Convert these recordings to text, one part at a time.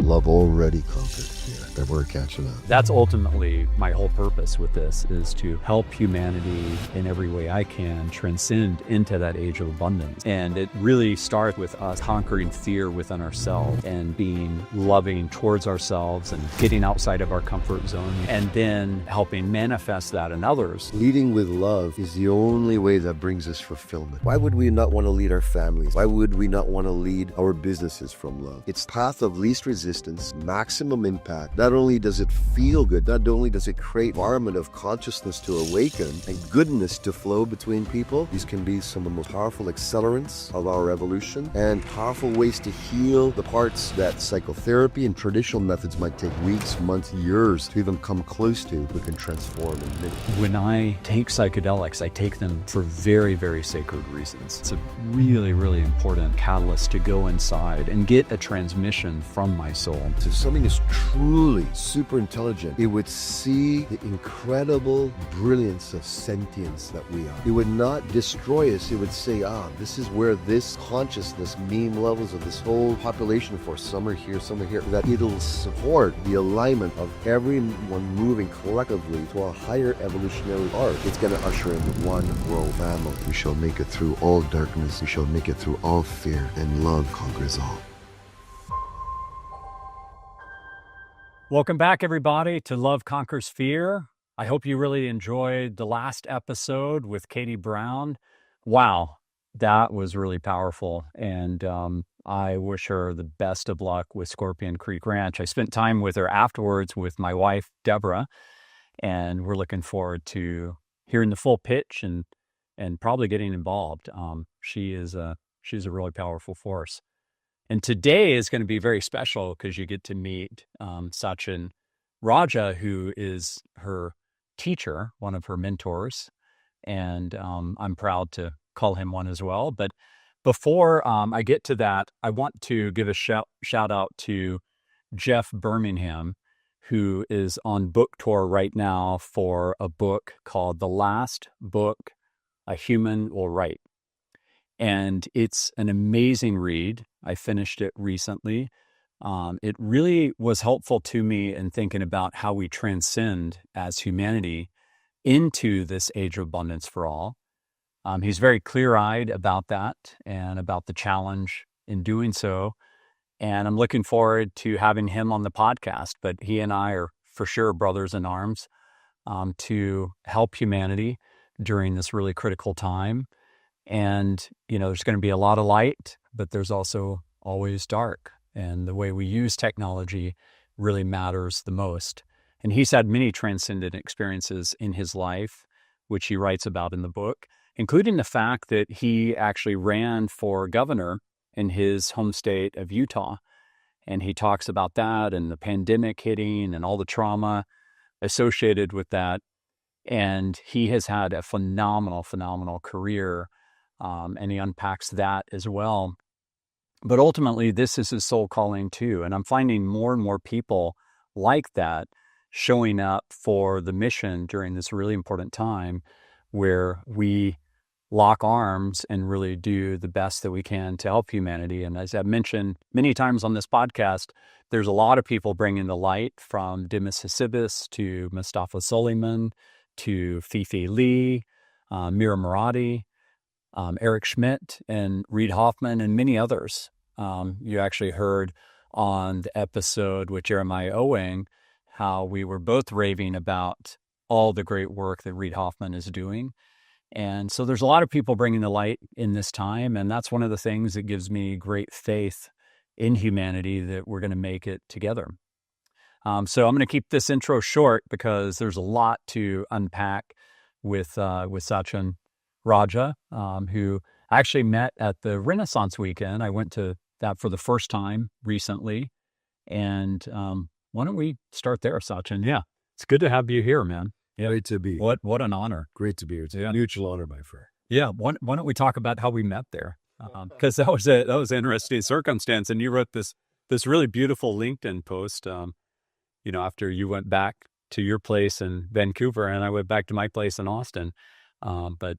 Love already conquered fear. That we're catching up. That's ultimately my whole purpose with this, is to help humanity in every way I can transcend into that age of abundance. And it really starts with us conquering fear within ourselves and being loving towards ourselves and getting outside of our comfort zone, and then helping manifest that in others. Leading with love is the only way that brings us fulfillment. Why would we not want to lead our families? Why would we not want to lead our businesses from love? It's path of least resistance, maximum impact. Not only does it feel good, not only does it create an environment of consciousness to awaken and goodness to flow between people, these can be some of the most powerful accelerants of our evolution and powerful ways to heal the parts that psychotherapy and traditional methods might take weeks, months, years to even come close to. We can transform in minutes. When I take psychedelics, I take them for very, very sacred reasons. It's a really, really important catalyst to go inside and get a transmission from my soul. So if something is truly super intelligent, it would see the incredible brilliance of sentience that we are. It would not destroy us. It would say, this is where this consciousness, mean levels of this whole population for some are here, some are here, that it'll support the alignment of everyone moving collectively to a higher evolutionary arc. It's going to usher in the one world family. We shall make it through all darkness. We shall make it through all fear, and love conquers all. Welcome back, everybody, to Love Conquers Fear. I hope you really enjoyed the last episode with Katie Brown. Wow, that was really powerful. And I wish her the best of luck with Scorpion Creek Ranch. I spent time with her afterwards with my wife, Deborah, and we're looking forward to hearing the full pitch and probably getting involved. She's a really powerful force. And today is going to be very special because you get to meet Satyen Raja, who is her teacher, one of her mentors. And I'm proud to call him one as well. But before I get to that, I want to give a shout out to Jeff Birmingham, who is on book tour right now for a book called The Last Book a Human Will Write. And it's an amazing read. I finished it recently. It really was helpful to me in thinking about how we transcend as humanity into this age of abundance for all. He's very clear-eyed about that and about the challenge in doing so. And I'm looking forward to having him on the podcast. But he and I are for sure brothers in arms to help humanity during this really critical time. And, there's going to be a lot of light, but there's also always dark. And the way we use technology really matters the most. And he's had many transcendent experiences in his life, which he writes about in the book, including the fact that he actually ran for governor in his home state of Utah. And he talks about that and the pandemic hitting and all the trauma associated with that. And he has had a phenomenal career. And he unpacks that as well. But ultimately, this is his soul calling too. And I'm finding more and more people like that showing up for the mission during this really important time where we lock arms and really do the best that we can to help humanity. And as I've mentioned many times on this podcast, there's a lot of people bringing the light, from Demis Hassibis to Mustafa Suleiman to Fifi Lee, Mira Murati, Eric Schmidt and Reid Hoffman and many others. You actually heard on the episode with Jeremiah Owing how we were both raving about all the great work that Reid Hoffman is doing. And so there's a lot of people bringing the light in this time. And that's one of the things that gives me great faith in humanity that we're going to make it together. So I'm going to keep this intro short because there's a lot to unpack with Satyen Raja, who I actually met at the Renaissance weekend. I went to that for the first time recently. And why don't we start there, Satyen? Yeah, it's good to have you here, man. Yeah. Great to be. What an honor. Great to be here. It's a mutual honor, my friend. Yeah. Why don't we talk about how we met there? Because that was an interesting circumstance. And you wrote this really beautiful LinkedIn post, after you went back to your place in Vancouver and I went back to my place in Austin. But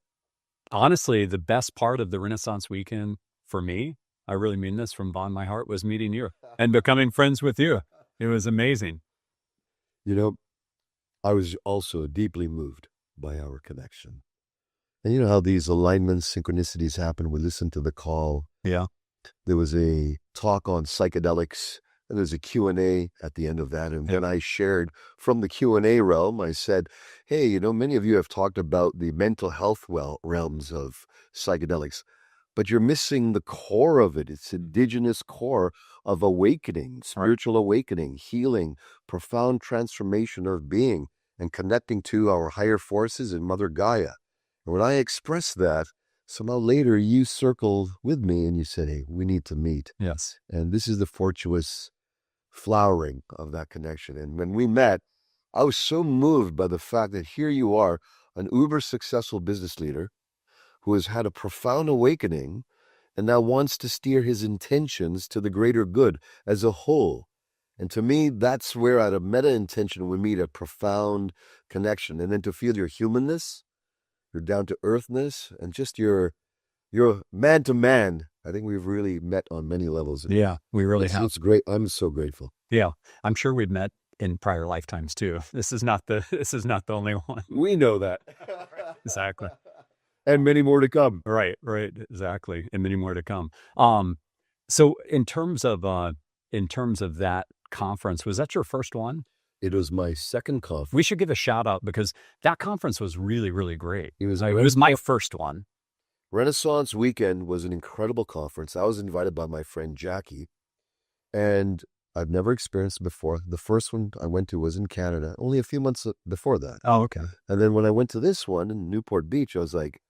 honestly, the best part of the Renaissance weekend for me I really mean this from bottom of my heart, was meeting you and becoming friends with you. It was amazing. You know, I was also deeply moved by our connection. And you know how these alignments, synchronicities happen. We listened to the call. Yeah. There was a talk on psychedelics, and there's a Q&A at the end of that. And when I shared from the Q&A realm, I said, hey, you know, many of you have talked about the mental health realms of psychedelics, but you're missing the core of it. It's indigenous core of awakening, spiritual awakening, healing, profound transformation of being, and connecting to our higher forces and Mother Gaia. And when I expressed that, somehow later you circled with me and you said, hey, we need to meet. Yes. And this is the fortuitous flowering of that connection. And when we met, I was so moved by the fact that here you are, an uber successful business leader who has had a profound awakening and now wants to steer his intentions to the greater good as a whole. And to me, that's where at a meta intention we meet a profound connection. And then to feel your humanness, your down-to-earthness, and just your man-to-man. I think we've really met on many levels. Yeah, we really have. It's great. I'm so grateful. Yeah, I'm sure we've met in prior lifetimes too. This is not the only one. We know that. Exactly. And many more to come. Right, exactly. And many more to come. So in terms of that conference, was that your first one? It was my second conference. We should give a shout out because that conference was really, really great. It was my first one. Renaissance Weekend was an incredible conference. I was invited by my friend Jackie, and I've never experienced it before. The first one I went to was in Canada, only a few months before that. Oh, okay. And then when I went to this one in Newport Beach, I was like,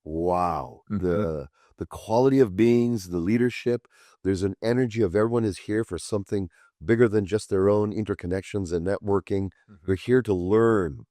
wow, the quality of beings, the leadership, there's an energy of everyone is here for something bigger than just their own interconnections and networking. We're here to learn.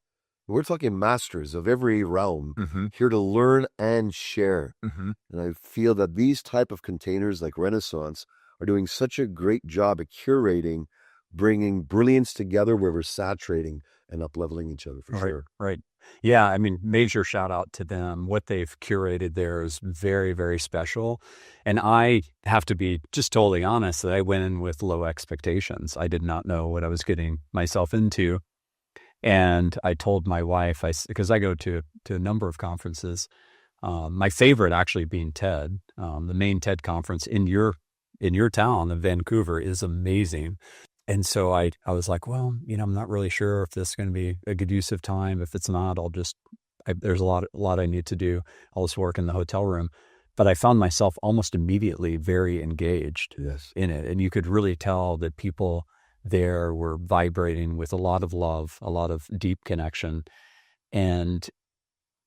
We're talking masters of every realm, here to learn and share. And I feel that these type of containers like Renaissance are doing such a great job at curating, bringing brilliance together where we're saturating and up-leveling each other for sure. Right. Yeah, I mean, major shout out to them. What they've curated there is very, very special. And I have to be just totally honest that I went in with low expectations. I did not know what I was getting myself into. And I told my wife, because I go to a number of conferences, my favorite actually being TED, the main TED conference in your town of Vancouver is amazing. And so I was like, well, you know, I'm not really sure if this is going to be a good use of time. If it's not, there's a lot I need to do. I'll just work in the hotel room. But I found myself almost immediately very engaged in it. And you could really tell that people there were vibrating with a lot of love, a lot of deep connection. And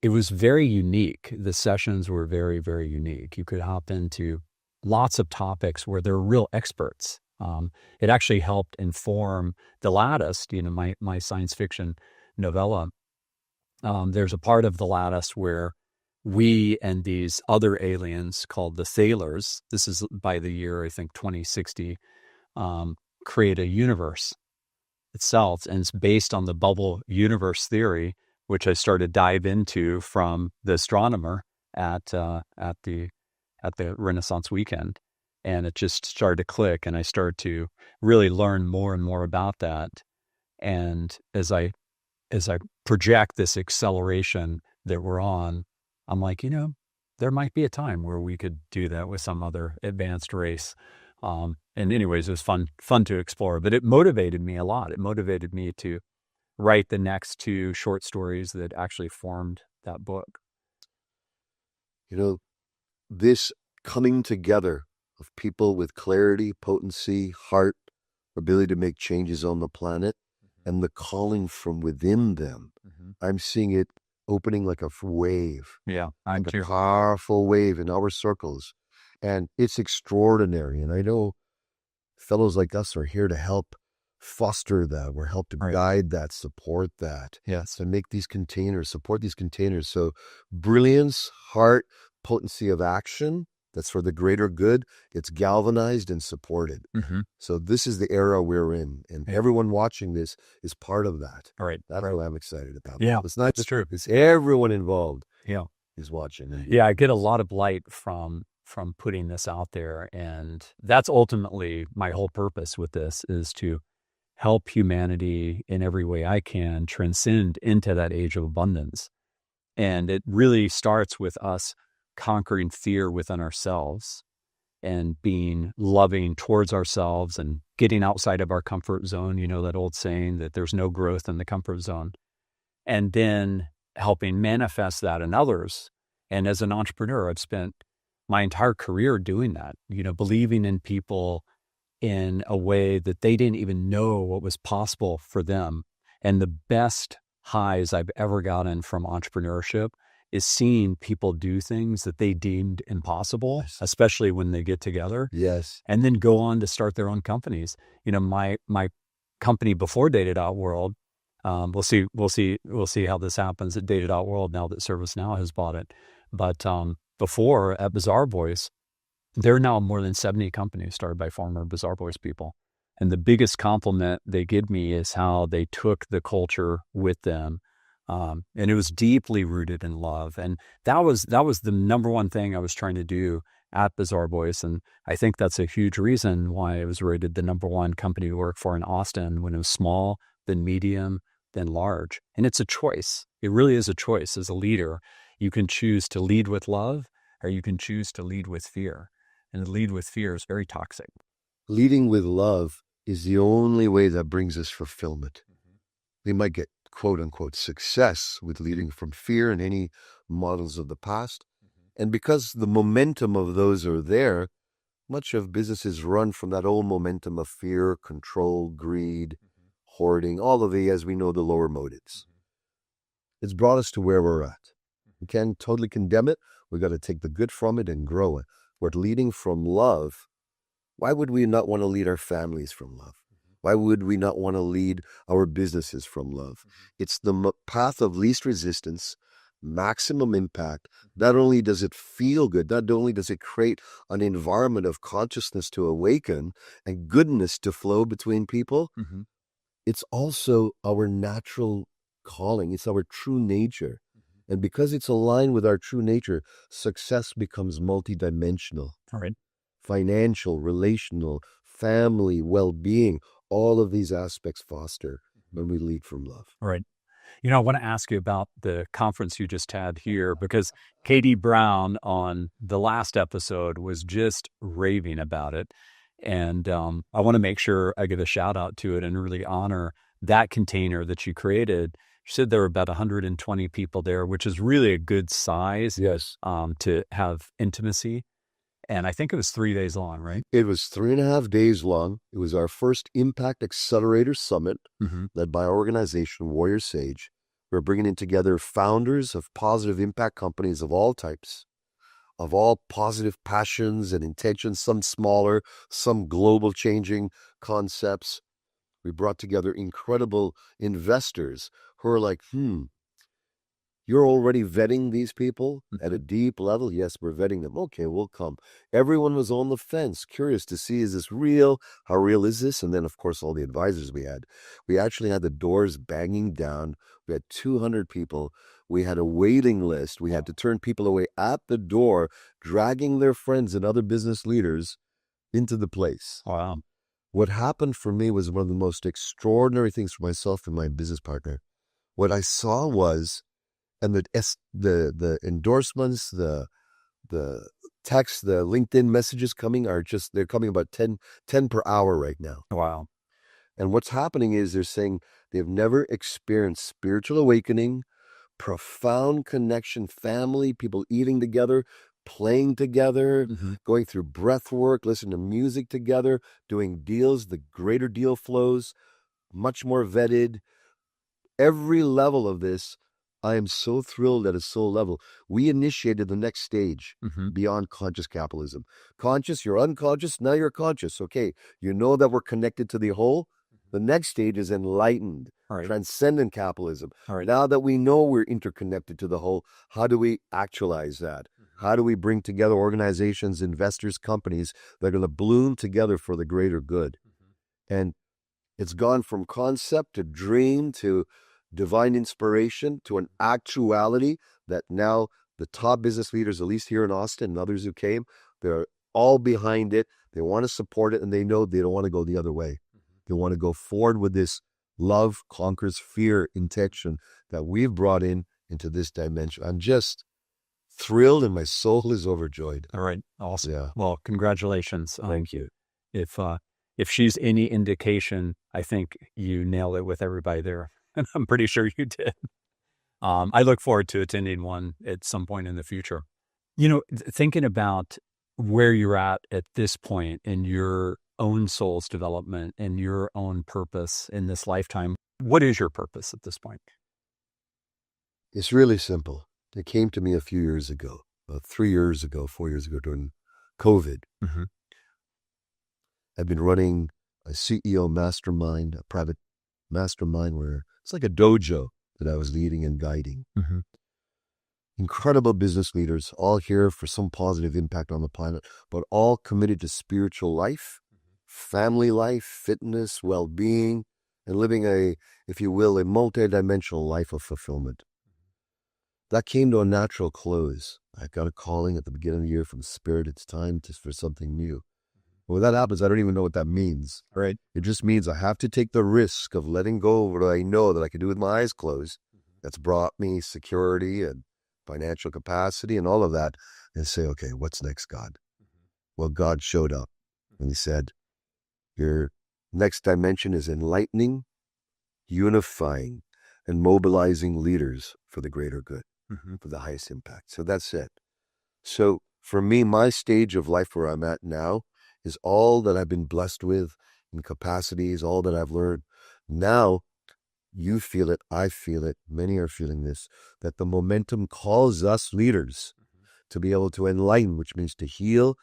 it was very unique. The sessions were very, very unique. You could hop into lots of topics where there were real experts. It actually helped inform The Lattice, you know, my science fiction novella. There's a part of The Lattice where we and these other aliens called the Thalers, this is by the year, I think, 2060, create a universe itself. And it's based on the bubble universe theory, which I started to dive into from the astronomer at the Renaissance Weekend. And it just started to click, and I started to really learn more and more about that. And as I project this acceleration that we're on, I'm like, you know, there might be a time where we could do that with some other advanced race. And anyways, it was fun to explore, but it motivated me a lot. It motivated me to write the next 2 short stories that actually formed that book. You know, this coming together of people with clarity, potency, heart, ability to make changes on the planet, and the calling from within them. I'm seeing it opening like a wave. Yeah, I'm like a powerful wave in our circles. And it's extraordinary. And I know fellows like us are here to help foster that. We're help to guide that, support that. Yes. So make these containers, support these containers. So brilliance, heart, potency of action, that's for the greater good. It's galvanized and supported. So this is the era we're in. And everyone watching this is part of that. All right. That's what I'm excited about. Yeah, it's not just true. It's everyone involved is watching. Yeah, I get a lot of light from from putting this out there. And that's ultimately my whole purpose with this, is to help humanity in every way I can transcend into that age of abundance. And it really starts with us conquering fear within ourselves and being loving towards ourselves and getting outside of our comfort zone. You know, that old saying that there's no growth in the comfort zone. And then helping manifest that in others. And as an entrepreneur, I've spent my entire career doing that, you know, believing in people in a way that they didn't even know what was possible for them. And the best highs I've ever gotten from entrepreneurship is seeing people do things that they deemed impossible, especially when they get together. Yes. And then go on to start their own companies. You know, my company before Dated Out World, we'll see how this happens at Dated Out World now that ServiceNow has bought it. But before, at Bizarre Voice, there are now more than 70 companies started by former Bizarre Voice people. And the biggest compliment they give me is how they took the culture with them. And it was deeply rooted in love. And that was the number one thing I was trying to do at Bizarre Voice. And I think that's a huge reason why it was rated the number one company to work for in Austin, when it was small, then medium, then large. And it's a choice. It really is a choice. As a leader, you can choose to lead with love, or you can choose to lead with fear. And to lead with fear is very toxic. Leading with love is the only way that brings us fulfillment. We might get quote unquote success with leading from fear and any models of the past. And because the momentum of those are there, much of business is run from that old momentum of fear, control, greed, hoarding, all of the, as we know, the lower motives. It's brought us to where we're at. We can't totally condemn it. We got to take the good from it and grow it. We're leading from love. Why would we not want to lead our families from love? Why would we not want to lead our businesses from love? It's the path of least resistance, maximum impact. Not only does it feel good, not only does it create an environment of consciousness to awaken and goodness to flow between people, it's also our natural calling. It's our true nature. And because it's aligned with our true nature, success becomes multidimensional. All right. Financial, relational, family, well-being, all of these aspects foster when we lead from love. All right. You know, I want to ask you about the conference you just had here, because Katie Brown on the last episode was just raving about it. And I want to make sure I give a shout out to it and really honor that container that you created. You said there were about 120 people there, which is really a good size. Yes. To have intimacy. And I think it was 3 days long, right? It was 3.5 days long. It was our first Impact Accelerator Summit, led by our organization, Warrior Sage. We're bringing in together founders of positive impact companies of all types, of all positive passions and intentions, some smaller, some global changing concepts. We brought together incredible investors who are like, you're already vetting these people at a deep level? Yes, we're vetting them. Okay, we'll come. Everyone was on the fence, curious to see, is this real? How real is this? And then, of course, all the advisors we had. We actually had the doors banging down. We had 200 people. We had a waiting list. We had to turn people away at the door, dragging their friends and other business leaders into the place. Wow. What happened for me was one of the most extraordinary things for myself and my business partner. What I saw was, and the endorsements, the text, the LinkedIn messages coming they're coming about 10 per hour right now. Wow. And what's happening is they're saying they've never experienced spiritual awakening, profound connection, family, people eating together, playing together, going through breath work, listening to music together, doing deals, the greater deal flows, much more vetted. Every level of this, I am so thrilled at a soul level. We initiated the next stage beyond conscious capitalism. Conscious, you're unconscious, now you're conscious. Okay, you know that we're connected to the whole. The next stage is enlightened, transcendent capitalism. Now that we know we're interconnected to the whole, how do we actualize that? How do we bring together organizations, investors, companies that are going to bloom together for the greater good? And it's gone from concept to dream to divine inspiration to an actuality that now the top business leaders, at least here in Austin and others who came, They're all behind it. They want to support it, and they know they don't want to go the other way. They want to go forward with this love conquers fear intention that we've brought into this dimension. I'm just thrilled, and my soul is overjoyed. All right. Awesome. Yeah. Well, congratulations. Thank you. If she's any indication, I think you nailed it with everybody there. And I'm pretty sure you did. I look forward to attending one at some point in the future. Thinking about where you're at this point in your own soul's development and your own purpose in this lifetime, what is your purpose at this point? It's really simple. It came to me a few years ago, 3 years ago, 4 years ago during COVID. Mm-hmm. I've been running a CEO mastermind, a private mastermind where it's like a dojo that I was leading and guiding. Mm-hmm. Incredible business leaders, all here for some positive impact on the planet, but all committed to spiritual life, family life, fitness, well-being, and living a, if you will, a multi-dimensional life of fulfillment. That came to a natural close. I got a calling at the beginning of the year from Spirit. It's time for something new. When that happens, I don't even know what that means. Right. It just means I have to take the risk of letting go of what I know that I can do with my eyes closed. That's brought me security and financial capacity and all of that, and say, okay, what's next, God? Well, God showed up and he said, your next dimension is enlightening, unifying, and mobilizing leaders for the greater good, for the highest impact. So that's it. So for me, my stage of life where I'm at now is all that I've been blessed with in capacities, all that I've learned. Now, you feel it, I feel it, many are feeling this, that the momentum calls us leaders to be able to enlighten, which means to heal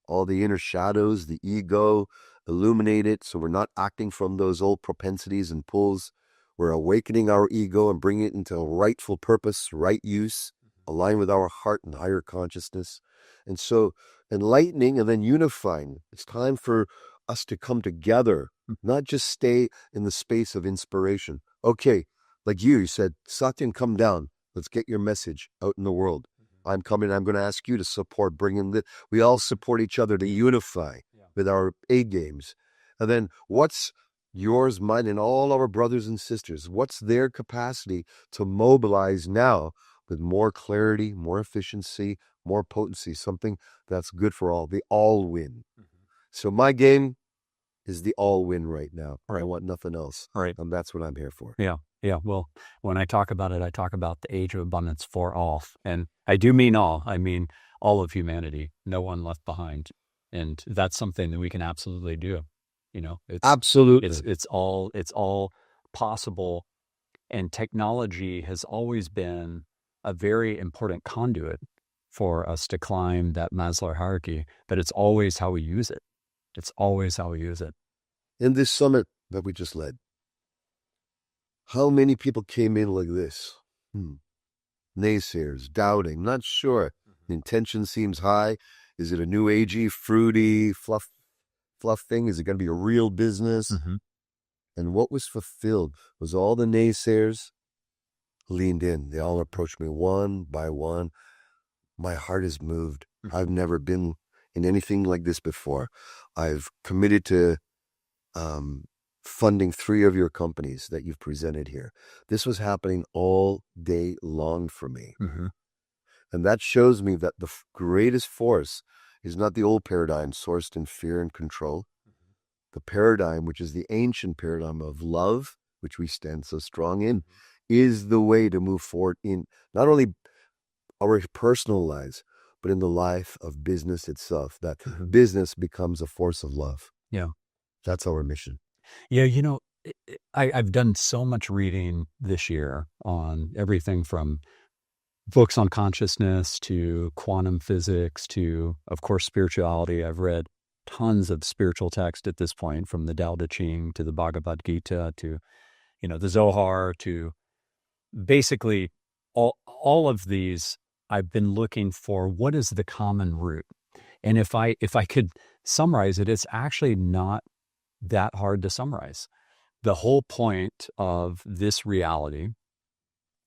all the inner shadows, the ego, illuminate it so we're not acting from those old propensities and pulls. We're awakening our ego and bringing it into rightful purpose, right use, align with our heart and higher consciousness. And so enlightening and then unifying. It's time for us to come together, not just stay in the space of inspiration. Okay, like you said, Satyen, come down. Let's get your message out in the world. I'm coming. I'm going to ask you to support bringing the. We all support each other to unify with our A games. And then what's yours, mine, and all our brothers and sisters? What's their capacity to mobilize now with more clarity, more efficiency, more potency, something that's good for all, the all win. So my game is the all win right now. Right. I want nothing else. Right. And that's what I'm here for. Yeah. Yeah. Well, when I talk about it, I talk about the age of abundance for all. And I do mean all. I mean all of humanity, no one left behind. And that's something that we can absolutely do. Absolutely. It's all possible. And technology has always been a very important conduit for us to climb that Maslow hierarchy, but it's always how we use it. It's always how we use it. In this summit that we just led, how many people came in like this? Naysayers, doubting, not sure. The intention seems high. Is it a new agey, fruity, fluff thing? Is it going to be a real business? And what was fulfilled was all the naysayers leaned in. They all approached me one by one. My heart is moved. I've never been in anything like this before. I've committed to funding 3 of your companies that you've presented here. This was happening all day long for me. And that shows me that the greatest force is not the old paradigm sourced in fear and control. The paradigm, which is the ancient paradigm of love, which we stand so strong in, is the way to move forward in not only our personal lives, but in the life of business itself, that business becomes a force of love. Yeah. That's our mission. Yeah. I've done so much reading this year on everything from books on consciousness to quantum physics to, of course, spirituality. I've read tons of spiritual text at this point, from the Tao Te Ching to the Bhagavad Gita to, the Zohar, to basically all of these. I've been looking for what is the common root. And if I could summarize it, it's actually not that hard to summarize. The whole point of this reality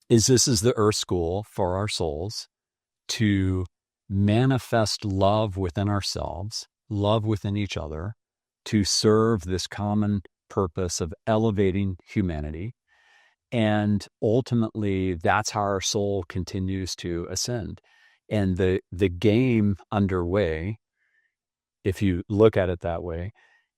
is this is the earth school for our souls to manifest love within ourselves, love within each other, to serve this common purpose of elevating humanity. And ultimately, that's how our soul continues to ascend. And the game underway, if you look at it that way,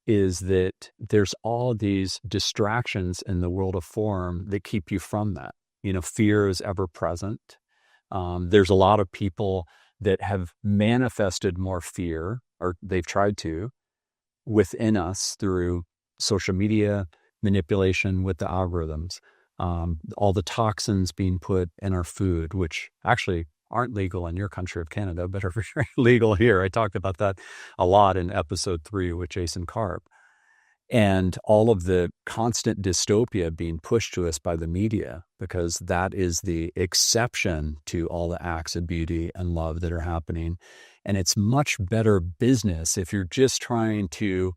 is that there's all these distractions in the world of form that keep you from that. Fear is ever present. There's a lot of people that have manifested more fear, or they've tried to, within us through social media manipulation with the algorithms, all the toxins being put in our food, which actually aren't legal in your country of Canada, but are very legal here. I talked about that a lot in episode 3 with Jason Karp. And all of the constant dystopia being pushed to us by the media, because that is the exception to all the acts of beauty and love that are happening. And it's much better business if you're just trying to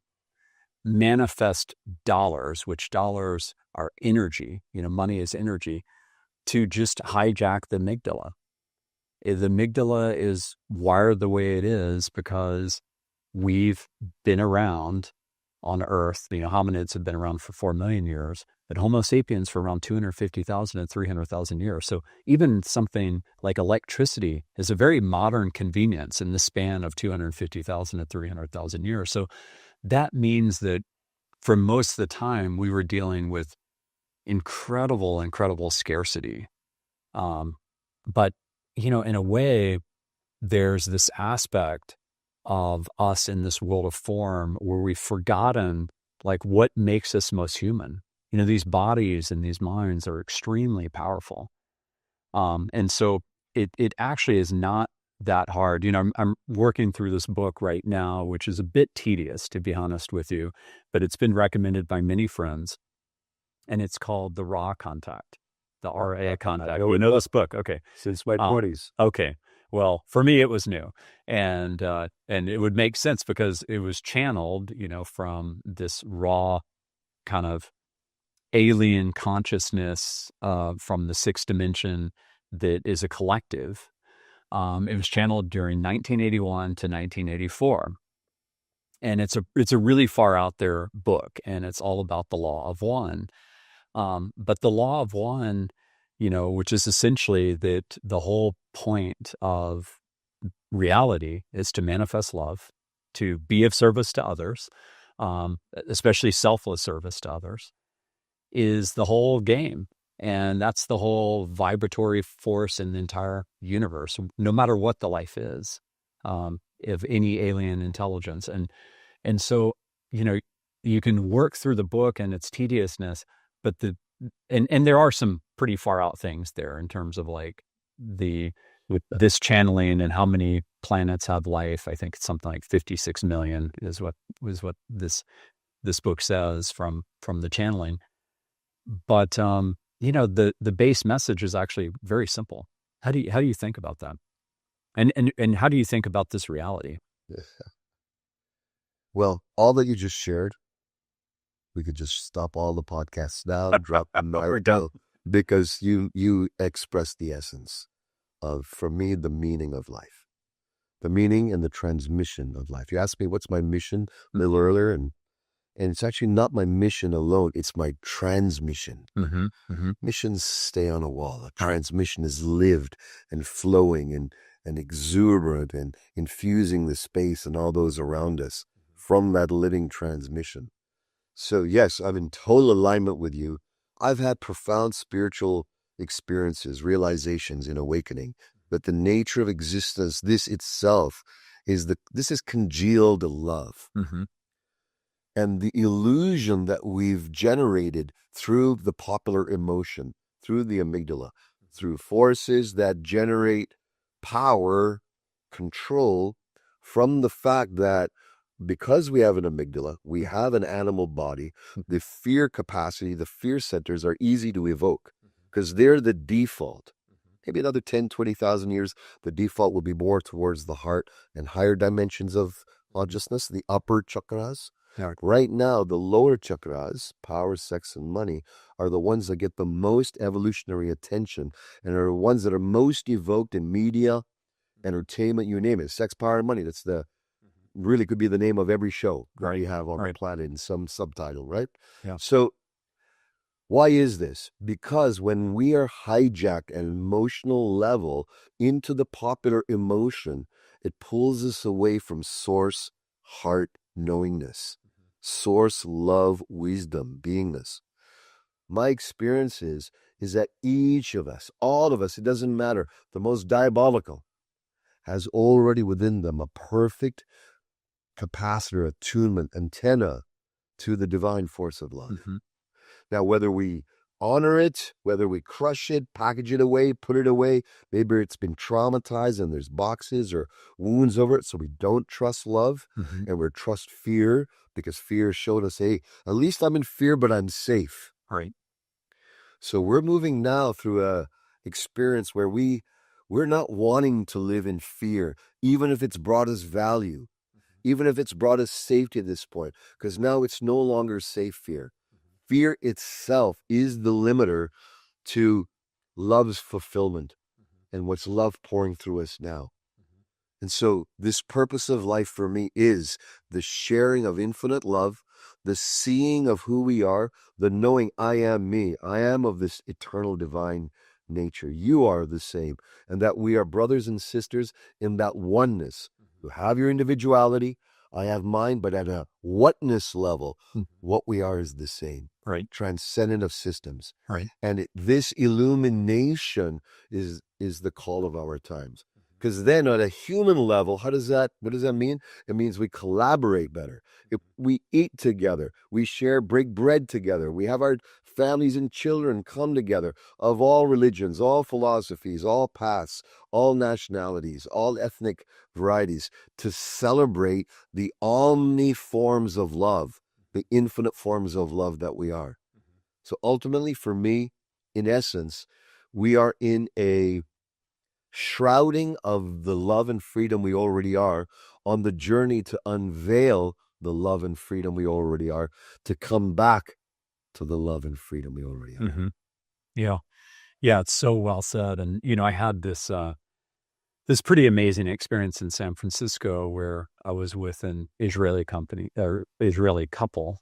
manifest dollars, which dollars are energy, money is energy, to just hijack the amygdala. The amygdala is wired the way it is because we've been around on Earth. Hominids have been around for 4 million years, but Homo sapiens for around 250,000 and 300,000 years. So even something like electricity is a very modern convenience in the span of 250,000 to 300,000 years. So that means that for most of the time, we were dealing with incredible scarcity. But, in a way, there's this aspect of us in this world of form where we've forgotten like what makes us most human. These bodies and these minds are extremely powerful. And so it actually is not that hard. I'm working through this book right now, which is a bit tedious, to be honest with you, but it's been recommended by many friends. And it's called The Raw Contact, the RA Contact. You know this book? Okay. Since my 20s. Okay. Well, for me, it was new, and it would make sense because it was channeled, from this raw kind of alien consciousness from the sixth dimension that is a collective. It was channeled during 1981 to 1984, and it's a really far out there book, and it's all about the law of one. But the law of one, which is essentially that the whole point of reality is to manifest love, to be of service to others, especially selfless service to others, is the whole game. And that's the whole vibratory force in the entire universe, no matter what the life is, of any alien intelligence. And so, you can work through the book and its tediousness, but and there are some pretty far out things there in terms of like this channeling and how many planets have life. I think it's something like 56 million is what this book says from the channeling. But the base message is actually very simple. How do you think about that? And how do you think about this reality? Well, all that you just shared, we could just stop all the podcasts now, drop them We're done. because you express the essence of, for me, the meaning of life, the meaning and the transmission of life. You asked me what's my mission a little earlier, and it's actually not my mission alone. It's my transmission. Mm-hmm. Mm-hmm. Missions stay on a wall. A transmission is lived and flowing and exuberant and infusing the space and all those around us from that living transmission. So yes, I'm in total alignment with you. I've had profound spiritual experiences, realizations in awakening, that the nature of existence, this itself, this is congealed love. Mm-hmm. And the illusion that we've generated through the popular emotion, through the amygdala, through forces that generate power, control, from the fact that because we have an amygdala, we have an animal body, the fear capacity, the fear centers are easy to evoke because they're the default. Maybe another 10, 20,000 years, the default will be more towards the heart and higher dimensions of consciousness, the upper chakras. Right now, the lower chakras, power, sex, and money, are the ones that get the most evolutionary attention and are the ones that are most evoked in media entertainment, you name it, sex, power, and money. That's really could be the name of every show that we have on the planet in some subtitle, right? Yeah. So why is this? Because when we are hijacked at an emotional level into the popular emotion, it pulls us away from source, heart, knowingness, source, love, wisdom, beingness. My experience is that each of us, all of us, it doesn't matter, the most diabolical, has already within them a perfect capacitor, attunement, antenna to the divine force of love. Now, whether we honor it, whether we crush it, package it away, put it away, maybe it's been traumatized and there's boxes or wounds over it, so we don't trust love and we trust fear because fear showed us, hey, at least I'm in fear, but I'm safe. Right. So we're moving now through a experience where we're not wanting to live in fear, even if it's brought us value, even if it's brought us safety at this point, because now it's no longer safe fear. Fear itself is the limiter to love's fulfillment and what's love pouring through us now. And so this purpose of life for me is the sharing of infinite love, the seeing of who we are, the knowing I am me. I am of this eternal divine nature. You are the same. And that we are brothers and sisters in that oneness. You have your individuality. I have mine, but at a whatness level, what we are is the same. Right. Transcendent of systems. Right. And this illumination is the call of our times. Because then at a human level, what does that mean? It means we collaborate better. We eat together. We break bread together. We have our families and children come together of all religions, all philosophies, all paths, all nationalities, all ethnic varieties to celebrate the omni forms of love, the infinite forms of love that we are. So ultimately, for me, in essence, we are in a shrouding of the love and freedom we already are on the journey to unveil the love and freedom we already are, to come back to the love and freedom we already are. Yeah. Yeah, it's so well said. And, I had this pretty amazing experience in San Francisco where I was with an Israeli couple.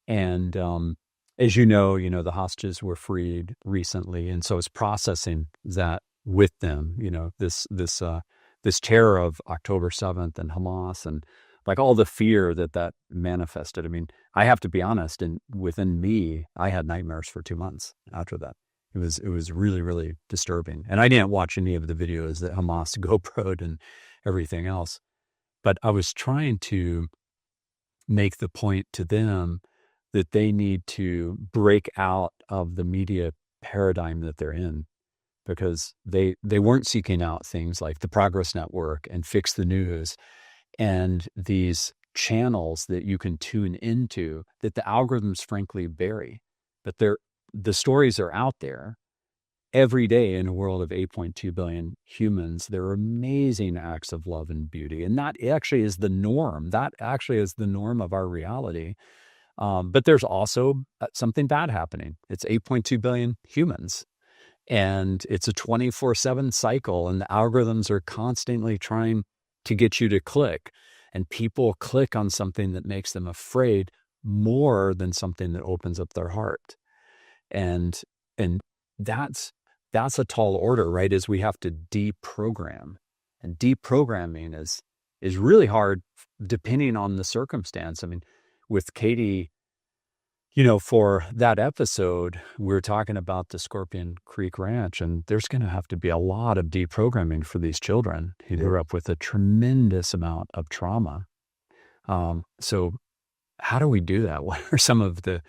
And, as you know, the hostages were freed recently. And so it's processing that with them, this terror of October 7th and Hamas and like all the fear that manifested. I mean, I have to be honest, and within me, I had nightmares for 2 months after that. It was really, really disturbing. And I didn't watch any of the videos that Hamas GoPro'd and everything else. But I was trying to make the point to them that they need to break out of the media paradigm that they're in, because they weren't seeking out things like the Progress Network and Fix the News and these channels that you can tune into that the algorithms frankly bury. But the stories are out there every day in a world of 8.2 billion humans. There are amazing acts of love and beauty. And that actually is the norm. That actually is the norm of our reality. But there's also something bad happening. It's 8.2 billion humans. And it's a 24/7 cycle. And the algorithms are constantly trying to get you to click. And people click on something that makes them afraid more than something that opens up their heart. And that's a tall order, right? Is we have to deprogram. And deprogramming is really hard depending on the circumstance. I mean, with Katie, for that episode, we're talking about the Scorpion Creek Ranch, and there's going to have to be a lot of deprogramming for these children who grew up with a tremendous amount of trauma. So how do we do that? What are some of the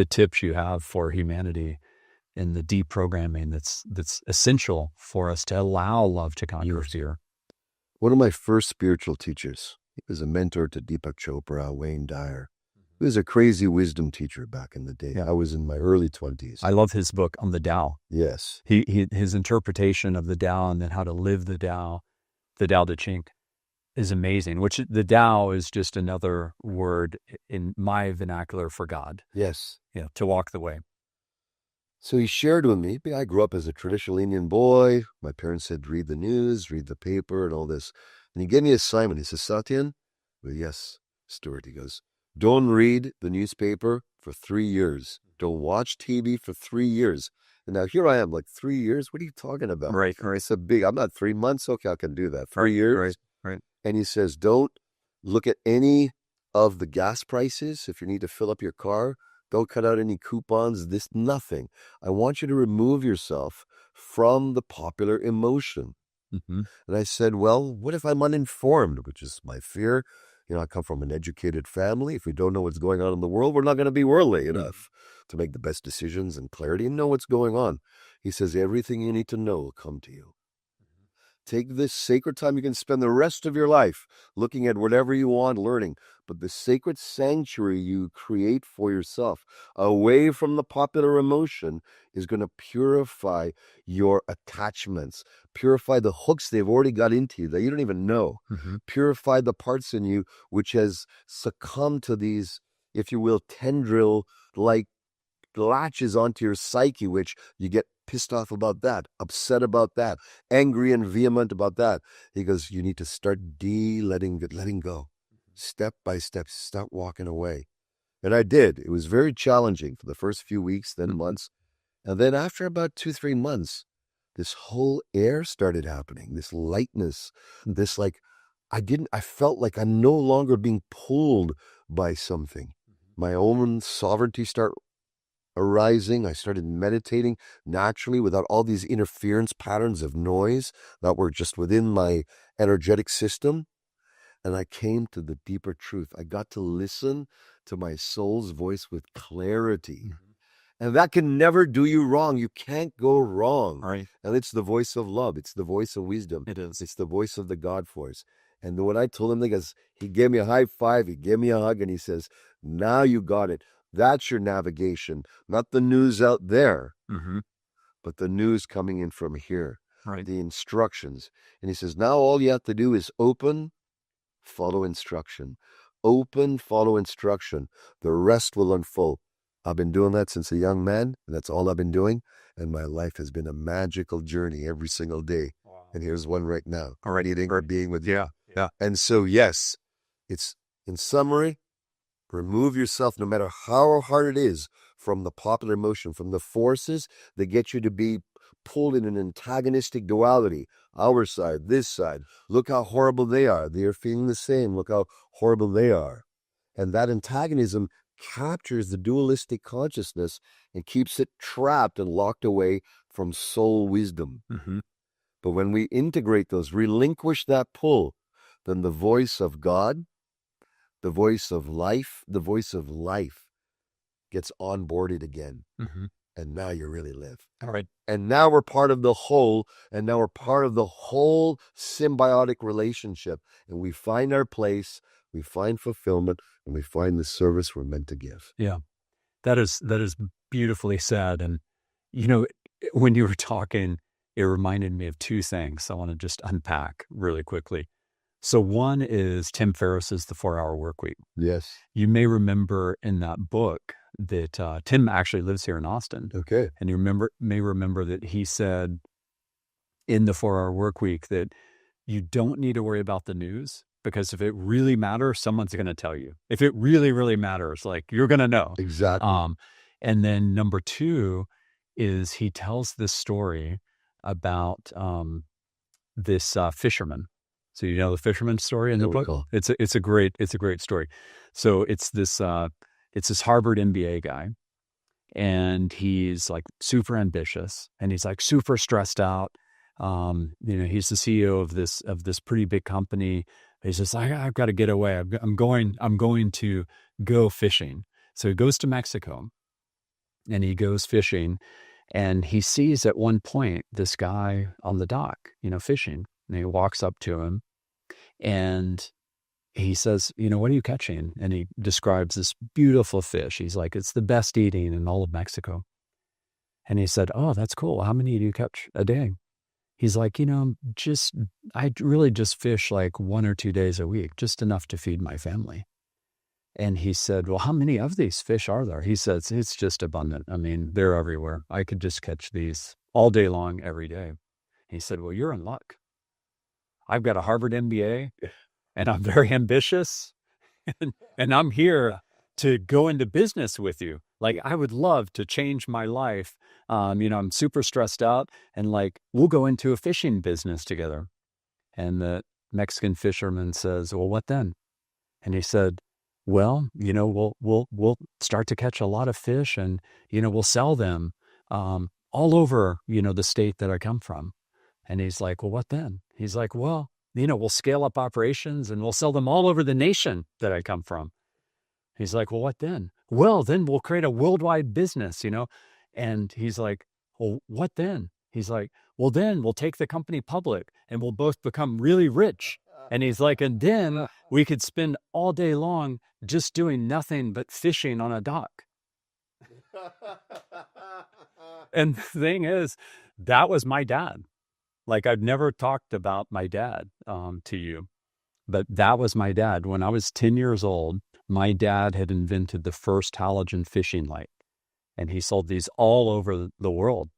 tips you have for humanity in the deprogramming that's essential for us to allow love to conquer fear? One of my first spiritual teachers, he was a mentor to Deepak Chopra, Wayne Dyer. He was a crazy wisdom teacher back in the day. I was in my early 20s. I love his book on the Tao. Yes. His interpretation of the Tao and then how to live the Tao Te Ching, is amazing, which the Tao is just another word in my vernacular for God. Yes. To walk the way. So he shared with me, I grew up as a traditional Indian boy. My parents said, read the news, read the paper, and all this. And he gave me an assignment. He says, Satyen, well, yes, Stuart. He goes, don't read the newspaper for 3 years. Don't watch TV for 3 years. And now here I am, like 3 years. What are you talking about? Right. It's a big, I'm not 3 months. Okay, I can do that. 3 years. Right. And he says, don't look at any of the gas prices if you need to fill up your car. Don't cut out any coupons, nothing. I want you to remove yourself from the popular emotion. Mm-hmm. And I said, well, what if I'm uninformed, which is my fear? I come from an educated family. If we don't know what's going on in the world, we're not going to be worldly enough to make the best decisions and clarity and know what's going on. He says, everything you need to know will come to you. Take this sacred time. You can spend the rest of your life looking at whatever you want, learning. But the sacred sanctuary you create for yourself, away from the popular emotion, is going to purify your attachments, purify the hooks they've already got into you that you don't even know, purify the parts in you which has succumbed to these, if you will, tendril-like latches onto your psyche, which you get pissed off about that, upset about that, angry and vehement about that. He goes, you need to start letting go, step by step, start walking away. And I did. It was very challenging for the first few weeks, then months. And then after about 2-3 months, this whole air started happening, this lightness, this I felt like I'm no longer being pulled by something. My own sovereignty started arising. I started meditating naturally without all these interference patterns of noise that were just within my energetic system. And I came to the deeper truth. I got to listen to my soul's voice with clarity. And that can never do you wrong. You can't go wrong. Right. And it's the voice of love. It's the voice of wisdom. It is. It's the voice of the God force. And when I told him, he gave me a high five, he gave me a hug, and he says, now you got it. That's your navigation, not the news out there, but the news coming in from here, the instructions. And he says, now all you have to do is open, follow instruction. Open, follow instruction. The rest will unfold. I've been doing that since a young man, and that's all I've been doing. And my life has been a magical journey every single day. Wow. And here's one right now. Eating or being with you. Yeah. And so, yes, it's, in summary, remove yourself, no matter how hard it is, from the popular emotion, from the forces that get you to be pulled in an antagonistic duality. Our side, this side. Look how horrible they are. They are feeling the same. Look how horrible they are. And that antagonism captures the dualistic consciousness and keeps it trapped and locked away from soul wisdom. But when we integrate those, relinquish that pull, then the voice of God, the voice of life gets onboarded again. And now you really live. All right. And now we're part of the whole, and now we're part of the whole symbiotic relationship. And we find our place, we find fulfillment, and we find the service we're meant to give. Yeah. That is beautifully said. And, when you were talking, it reminded me of two things I want to just unpack really quickly. So one is Tim Ferriss's The 4-Hour Workweek. Yes. You may remember in that book that Tim actually lives here in Austin. Okay. And you may remember that he said in The 4-Hour Workweek that you don't need to worry about the news, because if it really matters, someone's going to tell you. If it really, really matters, you're going to know. Exactly. And then number two is he tells this story about this fisherman. So you know the fisherman story in the book? It's a great story. So it's this Harvard MBA guy, and he's super ambitious, and he's super stressed out. He's the CEO of this pretty big company. He says, I've got to get away. I'm going to go fishing. So he goes to Mexico, and he goes fishing, and he sees at one point this guy on the dock, fishing. And he walks up to him, and he says, what are you catching? And he describes this beautiful fish. He's like, it's the best eating in all of Mexico. And he said, oh, that's cool. How many do you catch a day? He's like, I really just fish 1 or 2 days a week, just enough to feed my family. And he said, well, how many of these fish are there? He says, it's just abundant. I mean, they're everywhere. I could just catch these all day long, every day. He said, well, you're in luck. I've got a Harvard MBA and I'm very ambitious and I'm here to go into business with you. Like, I would love to change my life. I'm super stressed out and like, we'll go into a fishing business together. And the Mexican fisherman says, well, what then? And he said, well, we'll start to catch a lot of fish and, we'll sell them, all over, the state that I come from. And he's like, well, what then? He's like, well, we'll scale up operations and we'll sell them all over the nation that I come from. He's like, well, what then? Well, then we'll create a worldwide business, And he's like, well, what then? He's like, well, then we'll take the company public and we'll both become really rich. And he's like, and then we could spend all day long just doing nothing but fishing on a dock. And the thing is, that was my dad. Like, I've never talked about my dad to you, but that was my dad. When I was 10 years old, my dad had invented the first halogen fishing light, and he sold these all over the world.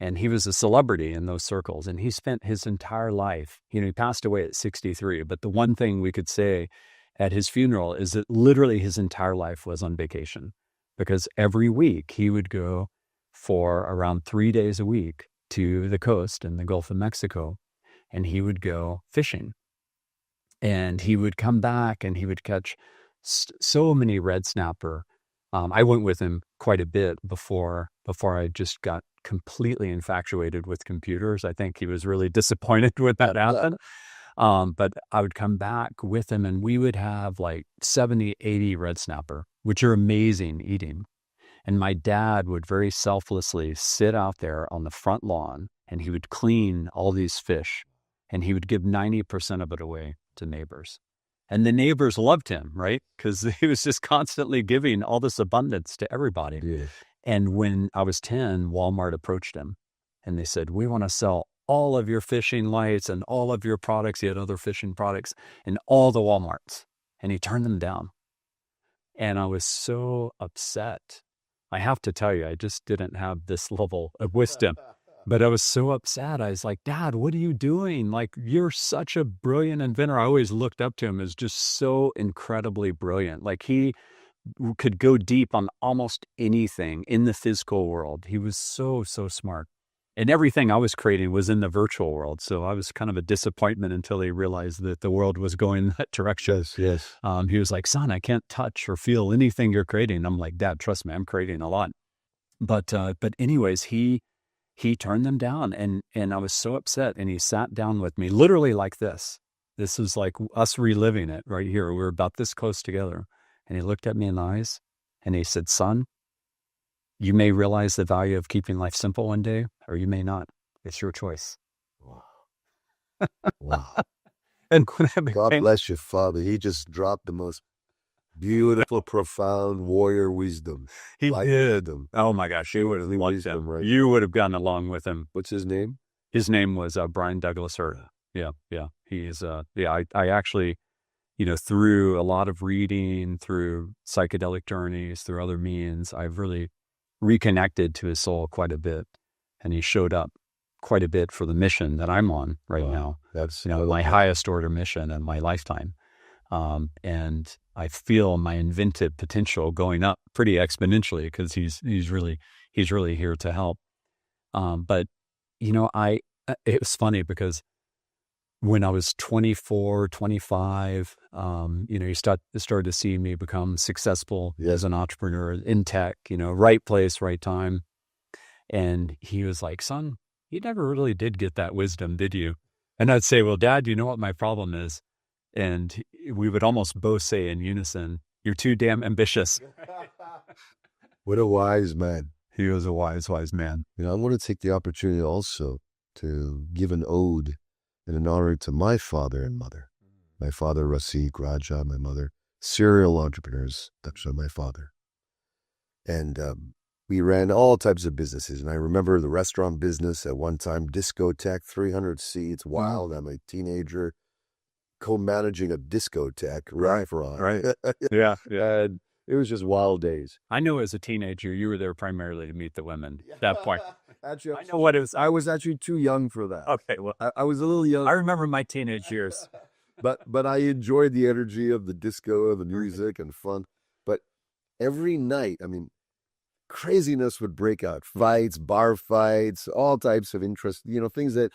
And he was a celebrity in those circles, and he spent his entire life, he passed away at 63, but the one thing we could say at his funeral is that literally his entire life was on vacation, because every week he would go for around 3 days a week to the coast in the Gulf of Mexico, and he would go fishing. And he would come back and he would catch so many red snapper. I went with him quite a bit before I just got completely infatuated with computers. I think he was really disappointed when that happened. But I would come back with him and we would have like 70, 80 red snapper, which are amazing eating. And my dad would very selflessly sit out there on the front lawn and he would clean all these fish and he would give 90% of it away to neighbors. And the neighbors loved him, right? Because he was just constantly giving all this abundance to everybody. Yeah. And when I was 10, Walmart approached him and they said, we want to sell all of your fishing lights and all of your products. He had other fishing products in all the Walmarts. And he turned them down. And I was so upset. I have to tell you, I just didn't have this level of wisdom. But I was so upset. I was like, Dad, what are you doing? Like, you're such a brilliant inventor. I always looked up to him as just so incredibly brilliant. Like, he could go deep on almost anything in the physical world. He was so, so smart. And everything I was creating was in the virtual world. So I was kind of a disappointment until he realized that the world was going that direction. Yes. He was like, son, I can't touch or feel anything you're creating. I'm like, Dad, trust me, I'm creating a lot. But anyways, he turned them down and I was so upset. And he sat down with me literally like this. This was like us reliving it right here. We were about this close together. And he looked at me in the eyes and he said, son, you may realize the value of keeping life simple one day, or you may not. It's your choice. Wow. Wow. And God bless your father. He just dropped the most beautiful, profound warrior wisdom. He did. Wisdom. Oh my gosh, you would have loved Wisdom, him. right? You would have gotten along with him. What's his name? His name was Brian Douglas Hurt. Yeah. He is. I actually, through a lot of reading, through psychedelic journeys, through other means, I've really reconnected to his soul quite a bit, and he showed up quite a bit for the mission that I'm on right now. That's my highest order mission in my lifetime. And I feel my inventive potential going up pretty exponentially because he's really here to help. But it was funny because when I was 24, 25, you started to see me become successful as an entrepreneur in tech, right place, right time. And he was like, son, you never really did get that wisdom, did you? And I'd say, well, Dad, you know what my problem is? And we would almost both say in unison, you're too damn ambitious. What a wise man. He was a wise man. I want to take the opportunity also to give an ode and an honor to my father and mother. My father, Rasik Raja, my mother, serial entrepreneurs. That's my father. And we ran all types of businesses. And I remember the restaurant business at one time, discotheque, 300 seats. Wild. I'm a teenager. co-managing a discotheque restaurant. Right. Yeah. And it was just wild days. I know as a teenager, you were there primarily to meet the women at that point. Actually, I know what it was. I was actually too young for that. Okay, well, I was a little young. I remember my teenage years. But I enjoyed the energy of the disco, the music, and fun. But every night, I mean, craziness would break out. Fights, bar fights, all types of interest, things that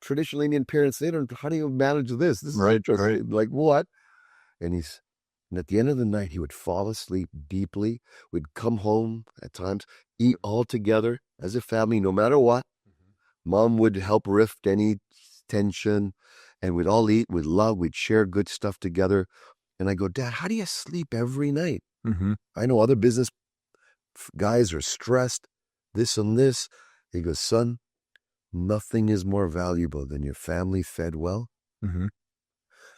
traditional Indian parents, they don't, how do you manage this? This is interesting. Like, what? And at the end of the night, he would fall asleep deeply. We'd come home at times, eat all together as a family, no matter what. Mom would help rift any tension, and we'd all eat with love. We'd share good stuff together. And I go, Dad, how do you sleep every night? I know other business guys are stressed, this and this. He goes, son, nothing is more valuable than your family fed well.